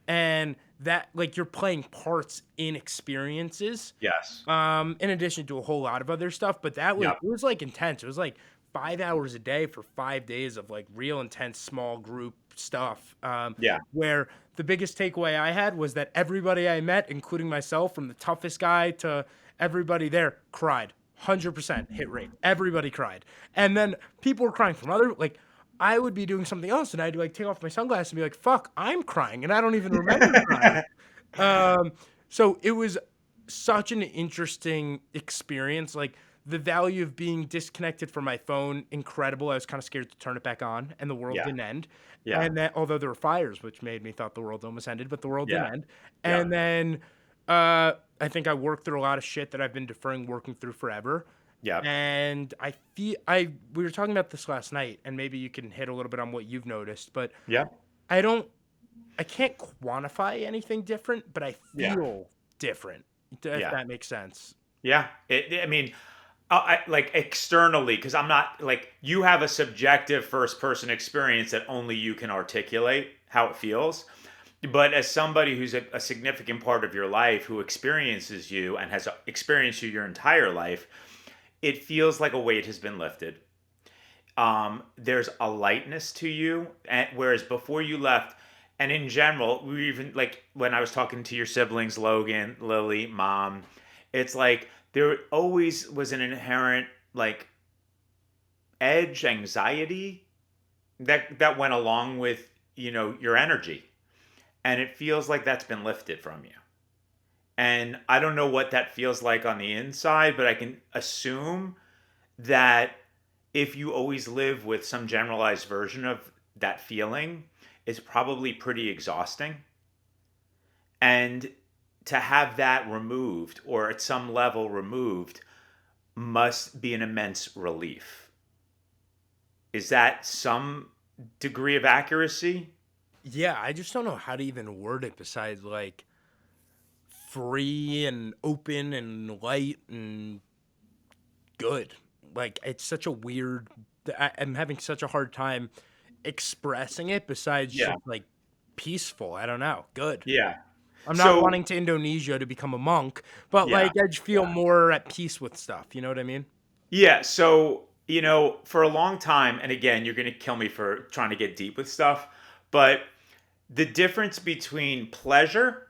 and that like you're playing parts in experiences Yes. in addition to a whole lot of other stuff. But that was Yep. it was like intense. It was like 5 hours a day for 5 days of like real intense small group stuff. Yeah. Where the biggest takeaway I had was that everybody I met, including myself, from the toughest guy to everybody there, cried. 100% hit rate. Everybody cried. And then people were crying from other like I would be doing something else and I'd like take off my sunglasses and be like, fuck, I'm crying and I don't even remember crying. Um, so it was such an interesting experience. Like the value of being disconnected from my phone, incredible. I was kind of scared to turn it back on, and the world Yeah. didn't end. Yeah. And that, although there were fires, which made me thought the world almost ended, but the world didn't Yeah. end. Yeah. And then I think I worked through a lot of shit that I've been deferring working through forever. Yeah. And I feel I we were talking about this last night, and maybe you can hit a little bit on what you've noticed, but Yeah. I don't I can't quantify anything different, but I Yeah. feel different. If Yeah. that makes sense. Yeah. I mean, like externally, because I'm not like you have a subjective first person experience that only you can articulate how it feels. But as somebody who's a significant part of your life who experiences you and has experienced you your entire life, it feels like a weight has been lifted. There's a lightness to you, and whereas before you left, and in general, we even like when I was talking to your siblings, Logan, Lily, Mom, it's like there always was an inherent like edge, anxiety that went along with your energy, and it feels like that's been lifted from you. And I don't know what that feels like on the inside, but I can assume that if you always live with some generalized version of that feeling, it's probably pretty exhausting. And to have that removed or at some level removed must be an immense relief. Is that some degree of accuracy? Yeah, I just don't know how to even word it besides like free and open and light and good. Like it's such a weird. I'm having such a hard time expressing it besides Yeah. just like peaceful. I don't know. Good. Yeah. I'm not So, wanting to Indonesia to become a monk, but yeah. like I just feel more at peace with stuff. You know what I mean? Yeah. So, for a long time, and again, you're going to kill me for trying to get deep with stuff, but the difference between pleasure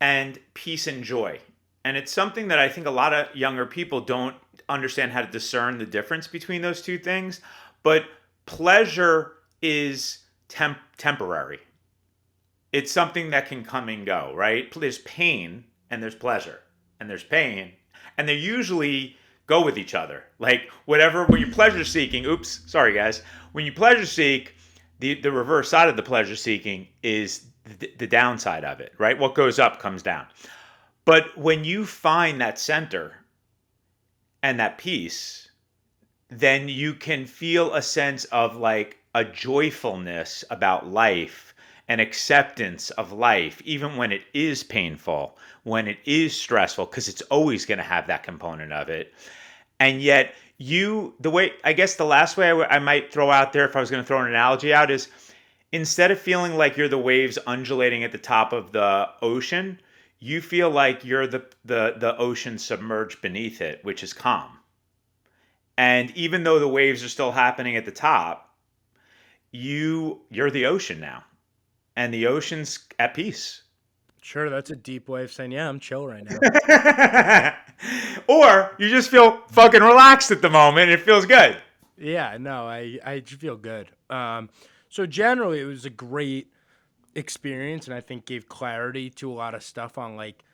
and peace and joy. And it's something that I think a lot of younger people don't understand how to discern the difference between those two things. But pleasure is temporary. It's something that can come and go, right? There's pain and there's pleasure, and there's pain, and they usually go with each other. Like whatever, when you're pleasure seeking, oops, sorry guys, when you pleasure seek, the reverse side of the pleasure seeking is the downside of it, right? What goes up comes down. But when you find that center and that peace, then you can feel a sense of like a joyfulness about life, an acceptance of life, even when it is painful, when it is stressful, because it's always going to have that component of it. And yet, the way, I guess the last way I might throw out there, if I was going to throw an analogy out, is instead of feeling like you're the waves undulating at the top of the ocean, you feel like you're the ocean submerged beneath it, which is calm. And even though the waves are still happening at the top, you're the ocean now, and the ocean's at peace. Sure, that's a deep way of saying, yeah, I'm chill right now. Or you just feel fucking relaxed at the moment. And it feels good. Yeah, no, I just feel good. So generally, it was a great experience, and I think gave clarity to a lot of stuff on like.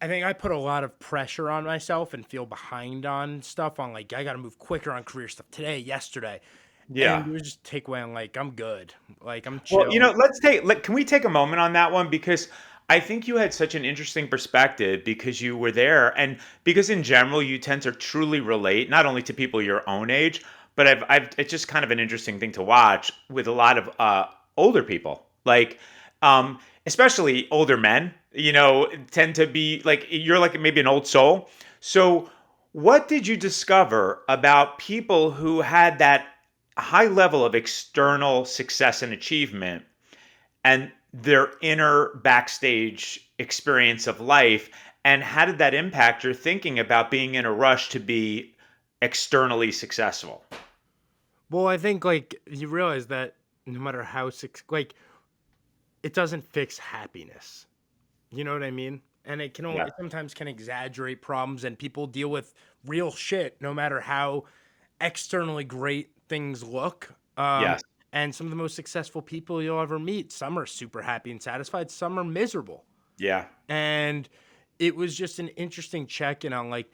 I think I put a lot of pressure on myself and feel behind on stuff on like I got to move quicker on career stuff today, yesterday, and Yeah. it was just takeaway on like I'm good, like I'm Well, chill. can we take a moment on that one? Because I think you had such an interesting perspective because you were there, and because in general you tend to truly relate not only to people your own age, but it's just kind of an interesting thing to watch with a lot of older people, like especially older men. Tend to be like you're like maybe an old soul. So, what did you discover about people who had that high level of external success and achievement, and their inner backstage experience of life, and how did that impact your thinking about being in a rush to be externally successful? Well, I think like you realize that no matter how like it doesn't fix happiness. You know what I mean? And it can only, Yeah. it sometimes can exaggerate problems, and people deal with real shit no matter how externally great things look. Yes. And some of the most successful people you'll ever meet, some are super happy and satisfied, some are miserable. Yeah. And it was just an interesting check in on like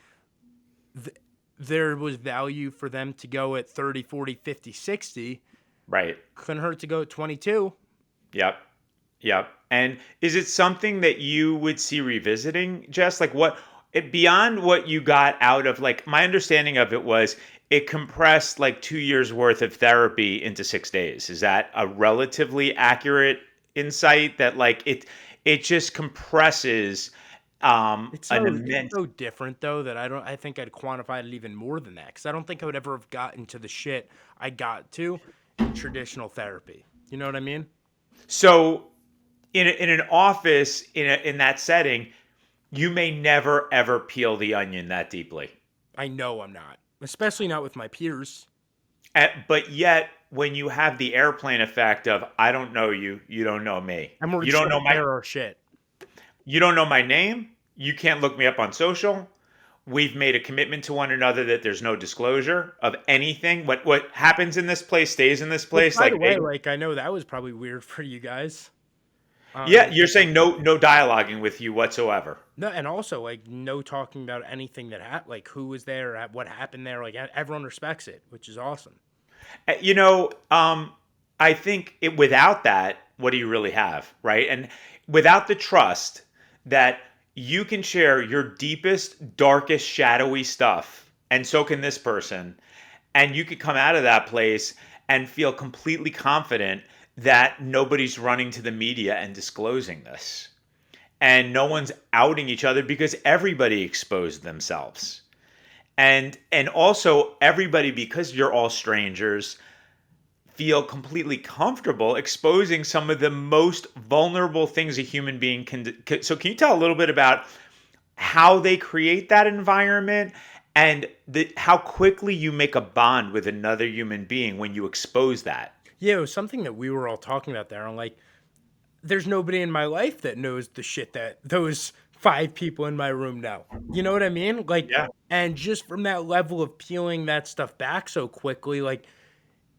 th- there was value for them to go at 30, 40, 50, 60. Right. Couldn't hurt to go at 22. Yep. Yep. And is it something that you would see revisiting, Jess? Like what it beyond what you got out of, like, my understanding of it was it compressed like 2 years worth of therapy into 6 days. Is that a relatively accurate insight that like it just compresses an It's immense. so different though that I think I'd quantify it even more than that because I don't think I would ever have gotten to the shit I got to in traditional therapy. You know what I mean? So in an office in that setting, you may never ever peel the onion that deeply. I know I'm not, especially not with my peers. But yet, when you have the airplane effect of I don't know you, you don't know me. And we're trying to share our shit. You don't know my name. You can't look me up on social. We've made a commitment to one another that there's no disclosure of anything. What happens in this place stays in this Which, place. by Like the way, like I know that was probably weird for you guys. yeah, Um, you're saying no dialoguing with you whatsoever. no, and also like no talking about anything like who was there, what happened there. Like everyone respects it, which is awesome. You know, I think without that, what do you really have, right? And without the trust that you can share your deepest, darkest, shadowy stuff, and so can this person, and you could come out of that place and feel completely confident that nobody's running to the media and disclosing this. And no one's outing each other because everybody exposed themselves. And also everybody, because you're all strangers, feel completely comfortable exposing some of the most vulnerable things a human being so can you tell a little bit about how they create that environment and how quickly you make a bond with another human being when you expose that? Yeah, it was something that we were all talking about there. I'm like, there's nobody in my life that knows the shit that those five people in my room know. You know what I mean? Like, Yeah. and just from that level of peeling that stuff back so quickly, like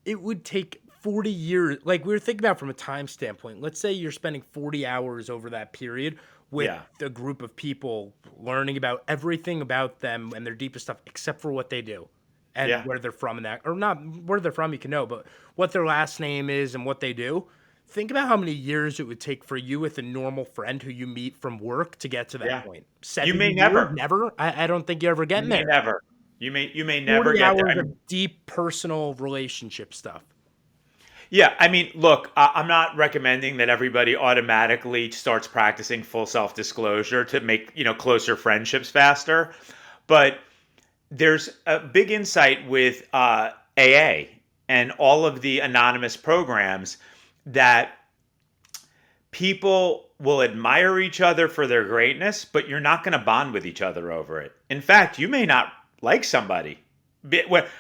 it would take 40 years. Like we were thinking about from a time standpoint. Let's say you're spending 40 hours over that period with Yeah. a group of people learning about everything about them and their deepest stuff except for what they do and Yeah. where they're from and that or not where they're from you can know, but what their last name is and what they do. Think about how many years it would take for you with a normal friend who you meet from work to get to that Yeah. point. You 70 may years? never. Never? I don't think you're ever You getting may there. never. You may never 40 get there. hours I of mean, deep personal relationship stuff. yeah, I mean, look, I'm not recommending that everybody automatically starts practicing full self-disclosure to make, closer friendships faster. But there's a big insight with AA and all of the anonymous programs that people will admire each other for their greatness, but you're not going to bond with each other over it. In fact, you may not like somebody.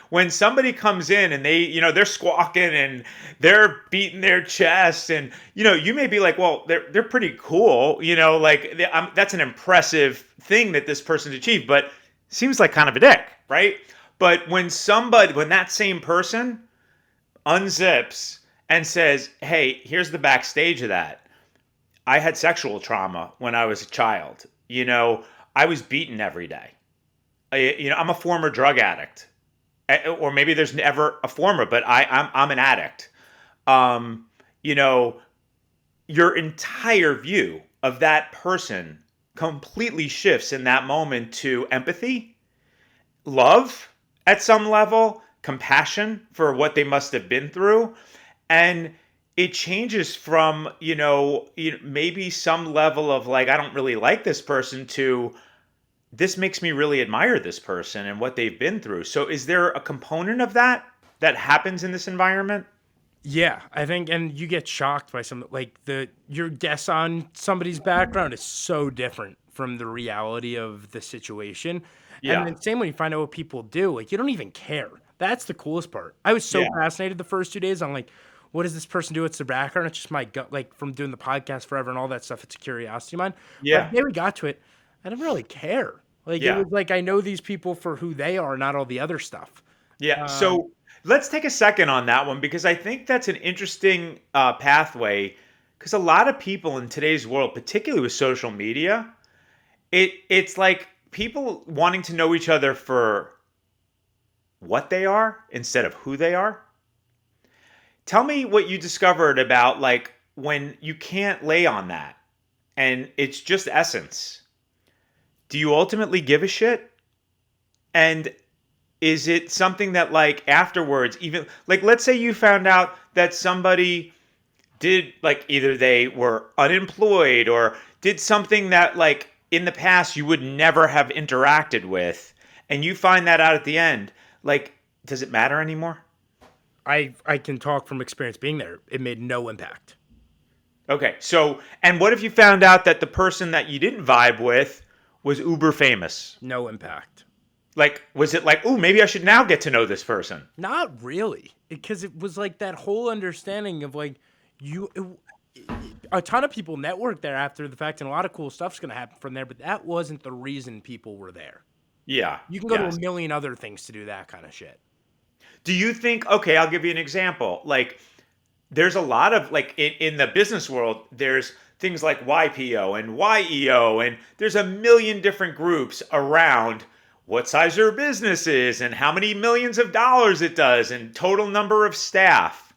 When somebody comes in and they're squawking and they're beating their chest, and you may be like, well, they're pretty cool, like that's an impressive thing that this person's achieved, but seems like kind of a dick, right? But when that same person unzips and says, hey, here's the backstage of that. I had sexual trauma when I was a child. I was beaten every day. I'm a former drug addict, or maybe there's never a former, but I'm an addict. Um, you know, your entire view of that person completely shifts in that moment to empathy, love at some level, compassion for what they must have been through, and it changes from maybe some level of like I don't really like this person to this makes me really admire this person and what they've been through. So is there a component of that that happens in this environment? Yeah, I think, and you get shocked by some like the your guess on somebody's background is so different from the reality of the situation. And Yeah. then same when you find out what people do, like you don't even care. That's the coolest part. I was so Yeah. fascinated the first 2 days. I'm like, what does this person do? What's their background? It's just my gut, like from doing the podcast forever and all that stuff. It's a curiosity of mine. But Yeah. the day we got to it, I didn't really care. Like it Yeah. was like I know these people for who they are, not all the other stuff. Yeah. Um, So let's take a second on that one because I think that's an interesting pathway. Because a lot of people in today's world, particularly with social media, it's like people wanting to know each other for what they are instead of who they are. Tell me what you discovered about like when you can't lay on that and it's just essence. Do you ultimately give a shit? And is it something that like afterwards, even like let's say you found out that somebody did like either they were unemployed or did something that like in the past you would never have interacted with, and you find that out at the end, like does it matter anymore? I can talk from experience being there. It made no impact. Okay, so and what if you found out that the person that you didn't vibe with was uber famous? No impact. Like, was it like, oh, maybe I should now get to know this person? Not really, because it was like that whole understanding of like you. A ton of people network there after the fact, and a lot of cool stuff's gonna happen from there. But that wasn't the reason people were there. Yeah, You can go to a yes. million other things to do that kind of shit. Do you think, okay, I'll give you an example. Like, there's a lot of, like, in the business world, there's things like YPO and YEO, and there's a million different groups around what size your business is and how many millions of dollars it does and total number of staff.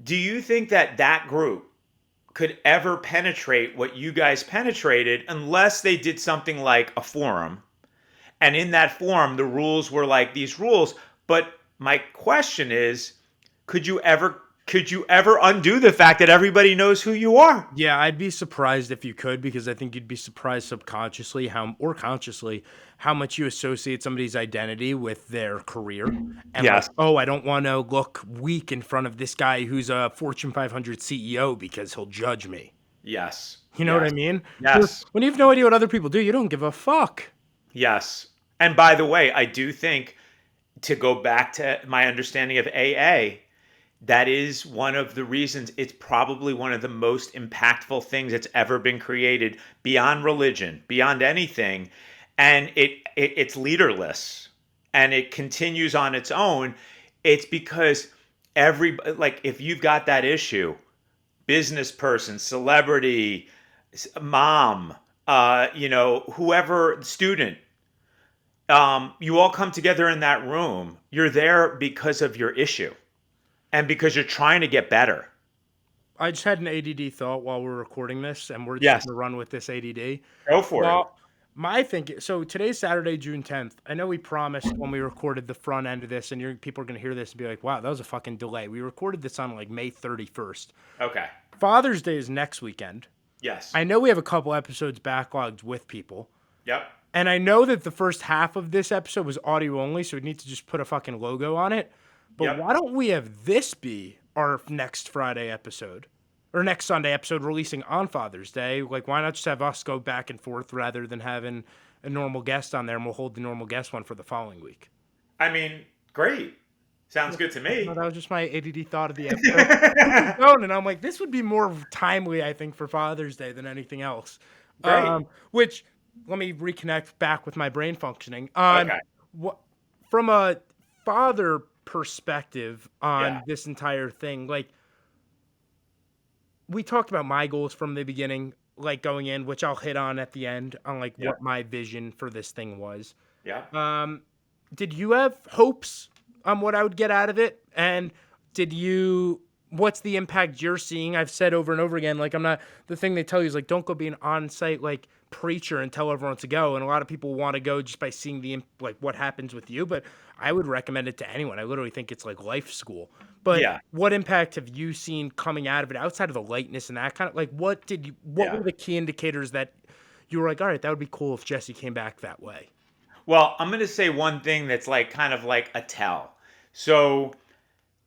Do you think that that group could ever penetrate what you guys penetrated unless they did something like a forum? And in that forum, the rules were like these rules. But my question is, could you ever undo the fact that everybody knows who you are? Yeah, I'd be surprised if you could, because I think you'd be surprised subconsciously how or consciously how much you associate somebody's identity with their career. And like, Yes. oh, I don't want to look weak in front of this guy who's a Fortune 500 CEO because he'll judge me. Yes. You know what I Yes. mean? Yes. When you have no idea what other people do, you don't give a fuck. Yes. And by the way, I do think to go back to my understanding of AA, that is one of the reasons it's probably one of the most impactful things that's ever been created beyond religion, beyond anything. And it's leaderless and it continues on its own. It's because every like if you've got that issue, business person, celebrity, mom, whoever, student, you all come together in that room. You're there because of your issue and because you're trying to get better. I just had an ADD thought while we're recording this, and we're just Yes. gonna run with this ADD. Go for it. Well, my thinking. So today's Saturday, June 10th. I know we promised when we recorded the front end of this, and people are gonna hear this and be like, "Wow, that was a fucking delay." We recorded this on like May 31st. Okay. Father's Day is next weekend. Yes. I know we have a couple episodes backlogged with people, Yep. and I know that the first half of this episode was audio only, so we need to just put a fucking logo on it. But Yep. why don't we have this be our next Friday episode? Or next Sunday episode releasing on Father's Day. Like, why not just have us go back and forth rather than having a normal guest on there, and we'll hold the normal guest one for the following week. I mean, great. Sounds good to No, me. that was just my ADD thought of the episode. Keep going, and I'm like, this would be more timely, I think, for Father's Day than anything else. Great. Which, let me reconnect back with my brain functioning. Okay. What from a father perspective Yeah. on this entire thing, like we talked about my goals from the beginning, like going in, which I'll hit on at the end on like Yeah. what my vision for this thing was. Yeah. Um, did you have hopes on what I would get out of it? And did you, what's the impact you're seeing? I've said over and over again, like, I'm not, the thing they tell you is like, don't go be an on-site like preacher and tell everyone to go. And a lot of people want to go just by seeing like what happens with you. But I would recommend it to anyone. I literally think it's like life school. But Yeah. what impact have you seen coming out of it outside of the lightness and that kind of like, what Yeah. were the key indicators that you were like, all right, that would be cool if Jesse came back that way? Well, I'm going to say one thing that's like kind of like a tell. So,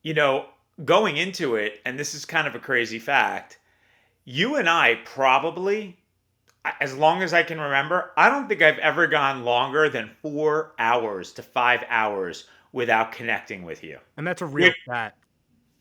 you know, going into it, and this is kind of a crazy fact, you and I probably, as long as I can remember, I don't think I've ever gone longer than 4 hours to 5 hours without connecting with you. And that's a Which, real fact.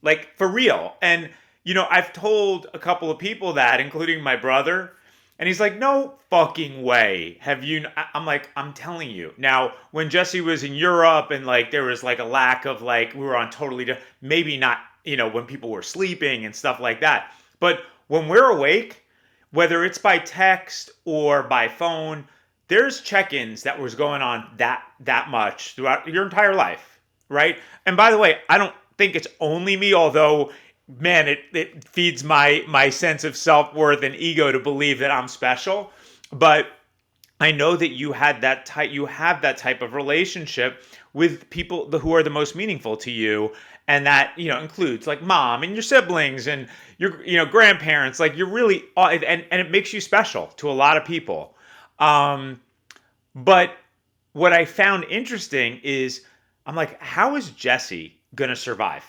like, for real. And, I've told a couple of people that, including my brother, and he's like, no fucking way. Have you? I'm like, I'm telling you. Now, when Jesse was in Europe and like there was like a lack of like, we were on totally, maybe not, when people were sleeping and stuff like that. But when we're awake, whether it's by text or by phone, there's check-ins that was going on that much throughout your entire life, right? And by the way, I don't think it's only me, although man, it feeds my sense of self-worth and ego to believe that I'm special. But I know that you have that type of relationship with people who are the most meaningful to you, and that includes like mom and your siblings and your grandparents. Like you're really and it makes you special to a lot of people. Um, but what I found interesting is I'm like, how is Jesse gonna survive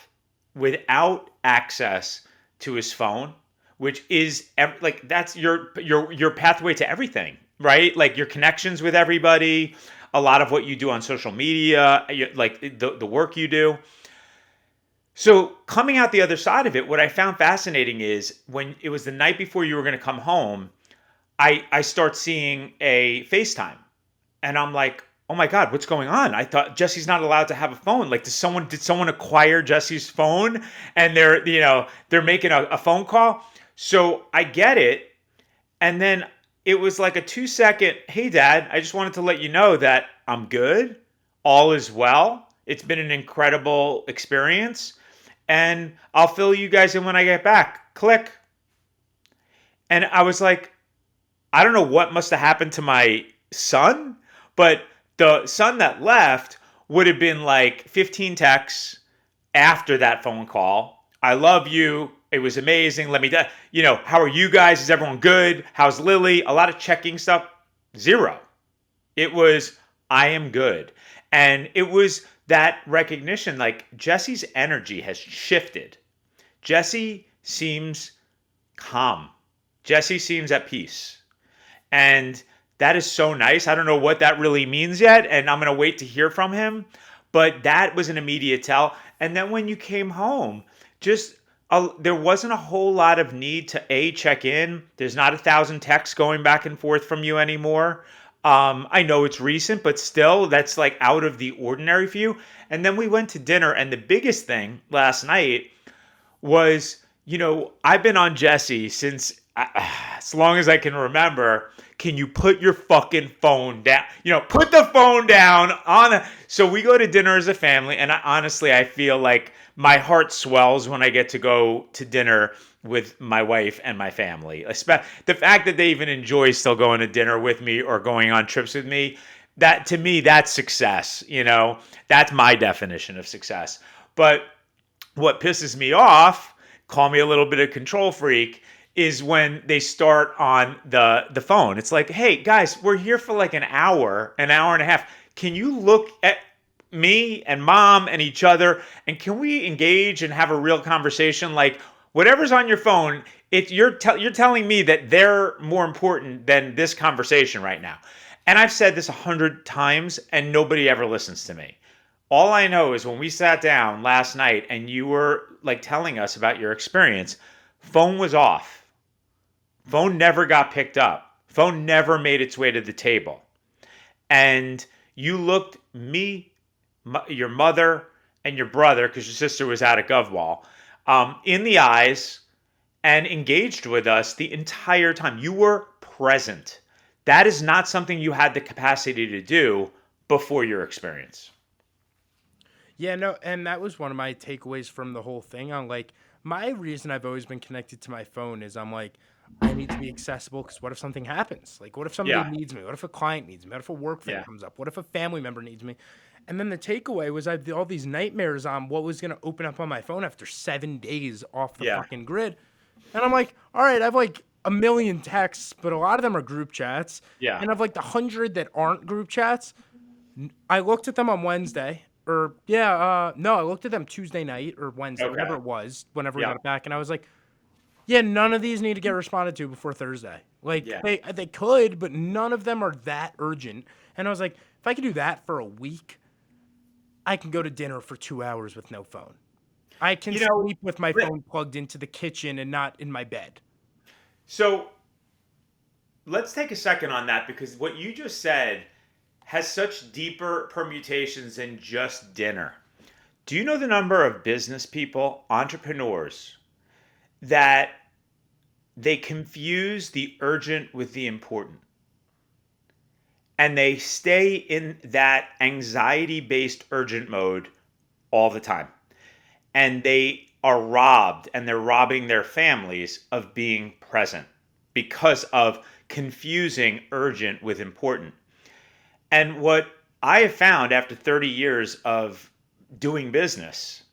without access to his phone, which is like that's your pathway to everything, right? Like your connections with everybody, a lot of what you do on social media, like the work you do. So coming out the other side of it, what I found fascinating is when it was the night before you were going to come home, I start seeing a FaceTime. And I'm like, oh my God, what's going on? I thought Jesse's not allowed to have a phone. Like, did someone acquire Jesse's phone and they're making a phone call? So I get it. And then it was like a 2 second, hey dad, I just wanted to let you know that I'm good. All is well. It's been an incredible experience. And I'll fill you guys in when I get back. Click. And I was like, I don't know what must have happened to my son, but the son that left would have been like 15 texts after that phone call. I love you. It was amazing. Let me, how are you guys? Is everyone good? How's Lily? A lot of checking stuff. Zero. It was, I am good. And it was that recognition, like Jesse's energy has shifted. Jesse seems calm. Jesse seems at peace. And that is so nice. I don't know what that really means yet, and I'm going to wait to hear from him. But that was an immediate tell. And then when you came home, just there wasn't a whole lot of need to check in. There's not 1,000 texts going back and forth from you anymore. I know it's recent, but still, that's like out of the ordinary for you. And then we went to dinner, and the biggest thing last night was, I've been on Jesse since as long as I can remember. Can you put your fucking phone down? Put the phone down so we go to dinner as a family, and honestly, I feel like my heart swells when I get to go to dinner with my wife and my family. The fact that they even enjoy still going to dinner with me or going on trips with me, that to me, that's success. That's my definition of success. But what pisses me off, call me a little bit of control freak, is when they start on the phone. It's like, hey guys, we're here for like an hour and a half. Can you look at me and mom and each other, and can we engage and have a real conversation? Like whatever's on your phone, you're telling me that they're more important than this conversation right now. And I've said this 100 times, and nobody ever listens to me. All I know is when we sat down last night and you were like telling us about your experience, phone was off. Phone never got picked up. Phone never made its way to the table. And you looked me, your mother, and your brother, because your sister was out at GovWall, in the eyes and engaged with us the entire time. You were present. That is not something you had the capacity to do before your experience. Yeah, no, and that was one of my takeaways from the whole thing. On like my reason I've always been connected to my phone is I'm like, I need to be accessible because what if something happens? Like, what if somebody Yeah. needs me? What if a client needs me? What if a work thing Yeah. comes up? What if a family member needs me? And then the takeaway was I had all these nightmares on what was going to open up on my phone after 7 days off the Yeah. fucking grid. And I'm like, all right, I have like a million texts, but a lot of them are group chats. Yeah. And of like the 100 that aren't group chats, I looked at them on Wednesday or no, I looked at them Tuesday night or Wednesday, Okay. whatever it was, whenever we got Yep. it back, and I was like, yeah, none of these need to get responded to before Thursday. Like Yeah. they could, but none of them are that urgent. And I was like, if I could do that for a week, I can go to dinner for 2 hours with no phone. I can You know, sleep with my let- phone plugged into the kitchen and not in my bed. so let's take a second on that because what you just said has such deeper permutations than just dinner. Do you know the number of business people, entrepreneurs, that they confuse the urgent with the important? And they stay in that anxiety based urgent mode all the time. And they are robbed and they're robbing their families of being present because of confusing urgent with important. And what I have found after 30 years of doing business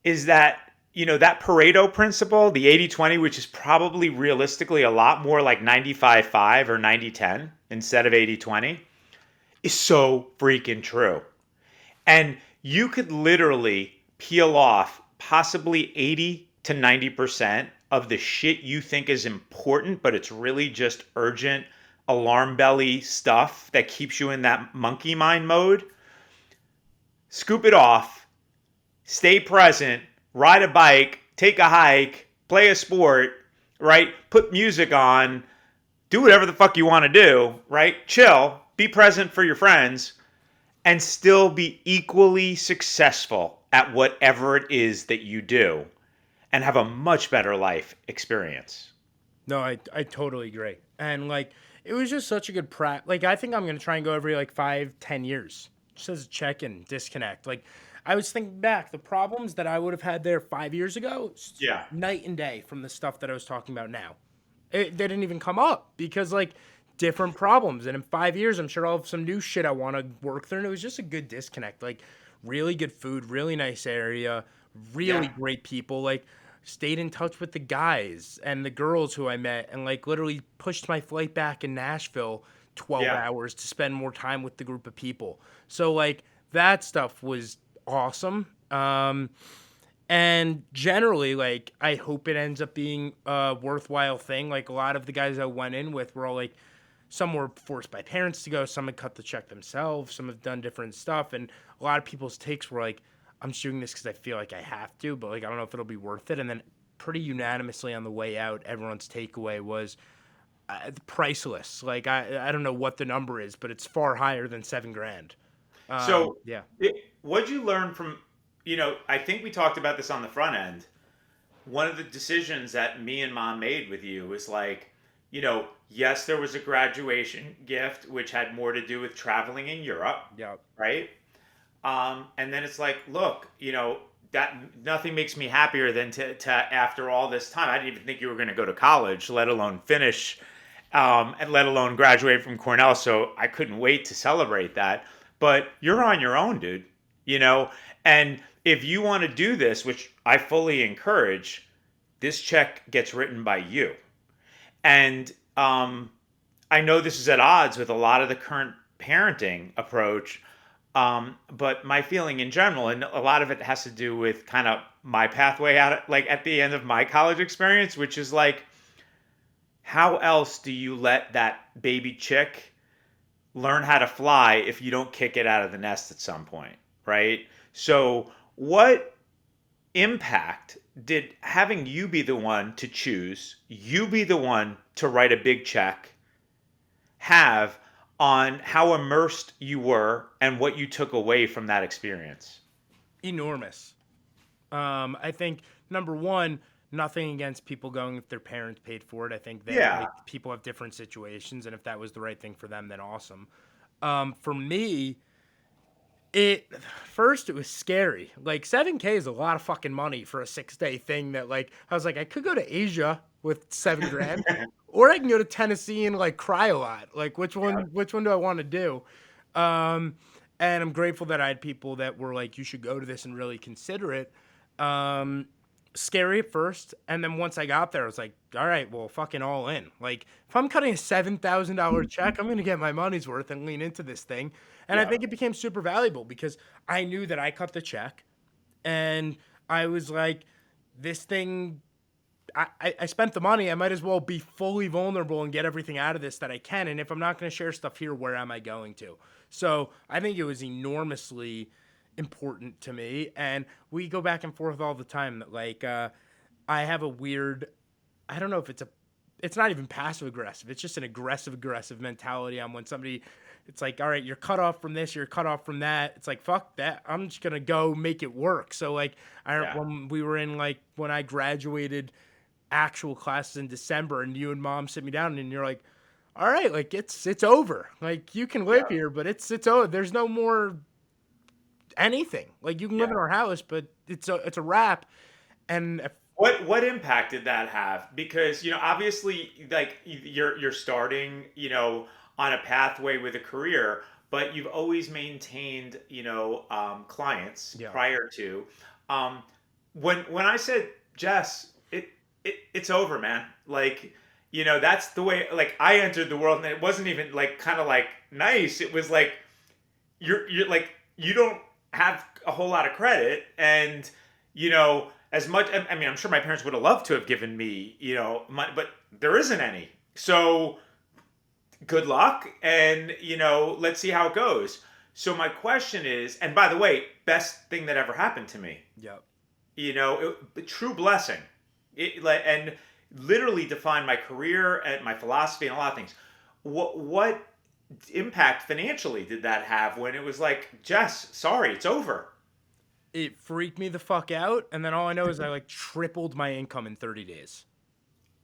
is that, that Pareto principle, the 80-20, which is probably realistically a lot more like 95-5 or 90-10 instead of 80-20, is so freaking true. And you could literally peel off possibly 80 to 90% of the shit you think is important, but it's really just urgent alarm belly stuff that keeps you in that monkey mind mode. Scoop it off, stay present, ride a bike, take a hike, play a sport, right? Put music on, do whatever the fuck you want to do, right? Chill, be present for your friends, and still be equally successful at whatever it is that you do and have a much better life experience. No, I totally agree. And like it was just such a good like I think I'm gonna try and go every like 5, 10 years. Just as a check and disconnect. Like I was thinking back, the problems that I would have had there 5 years ago, Yeah. night and day from the stuff that I was talking about now. They didn't even come up because like different problems. And in 5 years, I'm sure I'll have some new shit I want to work through. And it was just a good disconnect. Like really good food, really nice area, really Yeah. great people. Like stayed in touch with the guys and the girls who I met and like literally pushed my flight back in Nashville 12 Yeah. hours to spend more time with the group of people. So like that stuff was awesome. And generally, like, I hope it ends up being a worthwhile thing. Like, a lot of the guys I went in with were all like, some were forced by parents to go, some had cut the check themselves, some have done different stuff. And a lot of people's takes were like, I'm just doing this because I feel like I have to, but like, I don't know if it'll be worth it. And then, pretty unanimously on the way out, everyone's takeaway was priceless. Like, I don't know what the number is, but it's far higher than 7 grand. So, Yeah. what'd you learn from, I think we talked about this on the front end. One of the decisions that me and mom made with you was like, yes, there was a graduation gift, which had more to do with traveling in Europe, Yeah. right? And then it's like, look, that nothing makes me happier than to after all this time. I didn't even think you were going to go to college, let alone finish, and let alone graduate from Cornell. So I couldn't wait to celebrate that. But you're on your own, dude. You know, and if you want to do this, which I fully encourage, this check gets written by you. And I know this is at odds with a lot of the current parenting approach, but my feeling in general, and a lot of it has to do with kind of my pathway out, like at the end of my college experience, which is like, how else do you let that baby chick learn how to fly if you don't kick it out of the nest at some point, right? So, what impact did having you be the one to choose, you be the one to write a big check, have on how immersed you were and what you took away from that experience? Enormous. I think number one, nothing against people going if their parents paid for it. I think that Yeah. like people have different situations, and if that was the right thing for them, then awesome. For me, it first it was scary. Like 7K is a lot of fucking money for a 6 day thing. That like I was like I could go to Asia with 7 grand, or I can go to Tennessee and like cry a lot. Like which one? Yeah. Which one do I want to do? Um, and I'm grateful that I had people that were like, you should go to this and really consider it. Um, scary at first, and then once I got there, I was like, all right, well, fucking all in. Like, if I'm cutting a $7,000 check, I'm gonna get my money's worth and lean into this thing. And I Yeah. think it became super valuable because I knew that I cut the check, and I was like, this thing. I spent the money. I might as well be fully vulnerable and get everything out of this that I can. And if I'm not going to share stuff here, where am I going to? So I think it was enormously important to me. And we go back and forth all the time that, like, I have a weird, I don't know if it's not even passive aggressive. It's just an aggressive mentality on when somebody, it's like, all right, you're cut off from this, you're cut off from that. It's like, fuck that. I'm just going to go make it work. So, like, Yeah. when we were in, like, when I graduated actual classes in December and you and mom sit me down and you're like, all right, like, it's over. Like, you can live Yeah. here, but it's over. There's no more anything. Like, you can live Yeah. in our house, but it's a wrap. And What impact did that have? Because obviously, like you're starting, on a pathway with a career, but you've always maintained, clients yeah. prior to. Um, when I said, Jess, it's over, man. Like, that's the way. Like, I entered the world, and it wasn't even like kind of like nice. It was like you're like you don't have a whole lot of credit, and as much, I mean, I'm sure my parents would have loved to have given me money, but there isn't any. So good luck, and let's see how it goes. So my question is, and by the way, best thing that ever happened to me, Yep. true blessing, and literally defined my career and my philosophy and a lot of things. What impact financially did that have when it was like, Jess, sorry, it's over? It freaked me the fuck out. And then all I know is I, like, tripled my income in 30 days.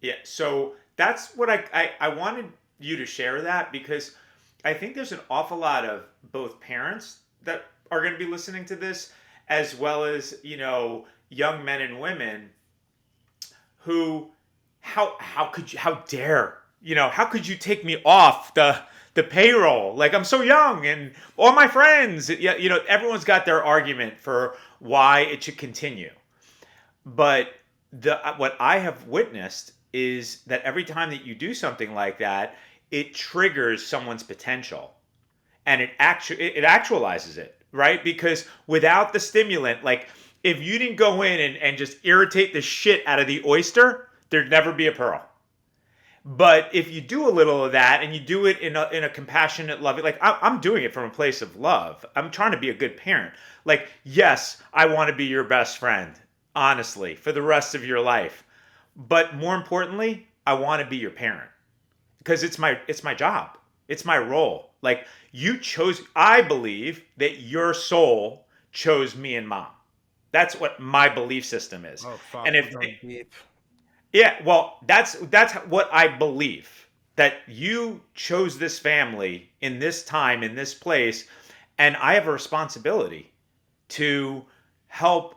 Yeah, so that's what I wanted you to share that, because I think there's an awful lot of both parents that are going to be listening to this, as well as young men and women who, how could you, how dare, how could you take me off the payroll? Like, I'm so young, and all my friends, yeah, everyone's got their argument for why it should continue. But what I have witnessed is that every time that you do something like that, it triggers someone's potential, and it actualizes it, right? Because without the stimulant, like, if you didn't go in and just irritate the shit out of the oyster, there'd never be a pearl. But if you do a little of that, and you do it in a compassionate, loving, like, I'm doing it from a place of love. I'm trying to be a good parent. Like, yes, I want to be your best friend, honestly, for the rest of your life. But more importantly, I want to be your parent, because it's my job. It's my role. Like, I believe that your soul chose me and mom. That's what my belief system is. Oh, fuck. And We're if going deep. Yeah, well, that's what I believe, that you chose this family in this time, in this place, and I have a responsibility to help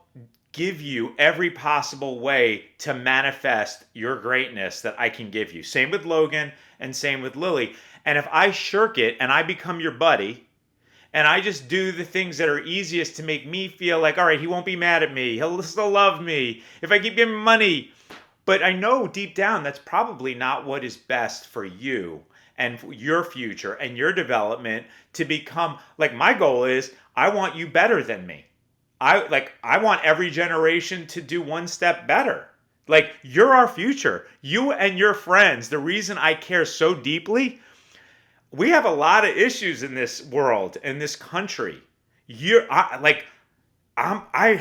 give you every possible way to manifest your greatness that I can give you. Same with Logan, and same with Lily. And if I shirk it and I become your buddy, and I just do the things that are easiest to make me feel like, all right, he won't be mad at me, he'll still love me if I keep giving him money. But I know deep down that's probably not what is best for you and for your future and your development to become, like, my goal is, I want you better than me. I want every generation to do one step better. Like, you're our future. You and your friends, the reason I care so deeply, we have a lot of issues in this world, in this country. I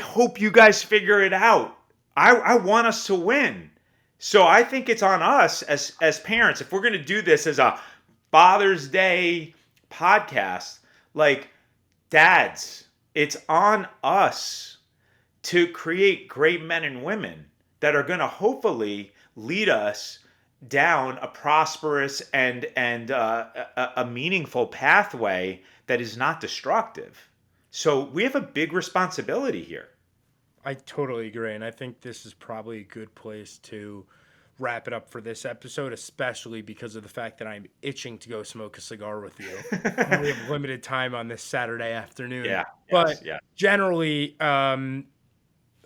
hope you guys figure it out. I want us to win. So I think it's on us as parents, if we're going to do this as a Father's Day podcast, like, dads, it's on us to create great men and women that are going to hopefully lead us down a prosperous and a meaningful pathway that is not destructive. So we have a big responsibility here. I totally agree. And I think this is probably a good place to wrap it up for this episode, especially because of the fact that I'm itching to go smoke a cigar with you. And we have limited time on this Saturday afternoon. Yeah. But Yes. Yeah. generally, I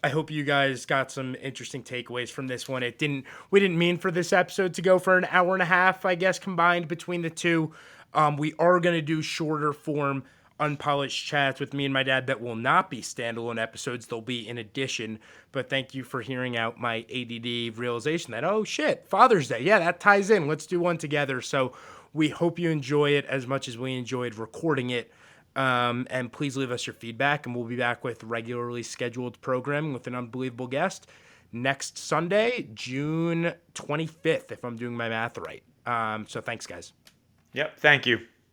I hope you guys got some interesting takeaways from this one. We didn't mean for this episode to go for an hour and a half, I guess, combined between the two. We are going to do shorter form unpolished chats with me and my dad that will not be standalone episodes. They'll be in addition. But thank you for hearing out my ADD realization that, oh shit, Father's Day. Yeah, that ties in. Let's do one together. So we hope you enjoy it as much as we enjoyed recording it. And please leave us your feedback, and we'll be back with regularly scheduled programming with an unbelievable guest next Sunday, June 25th, if I'm doing my math right. So thanks, guys. Yep. Thank you.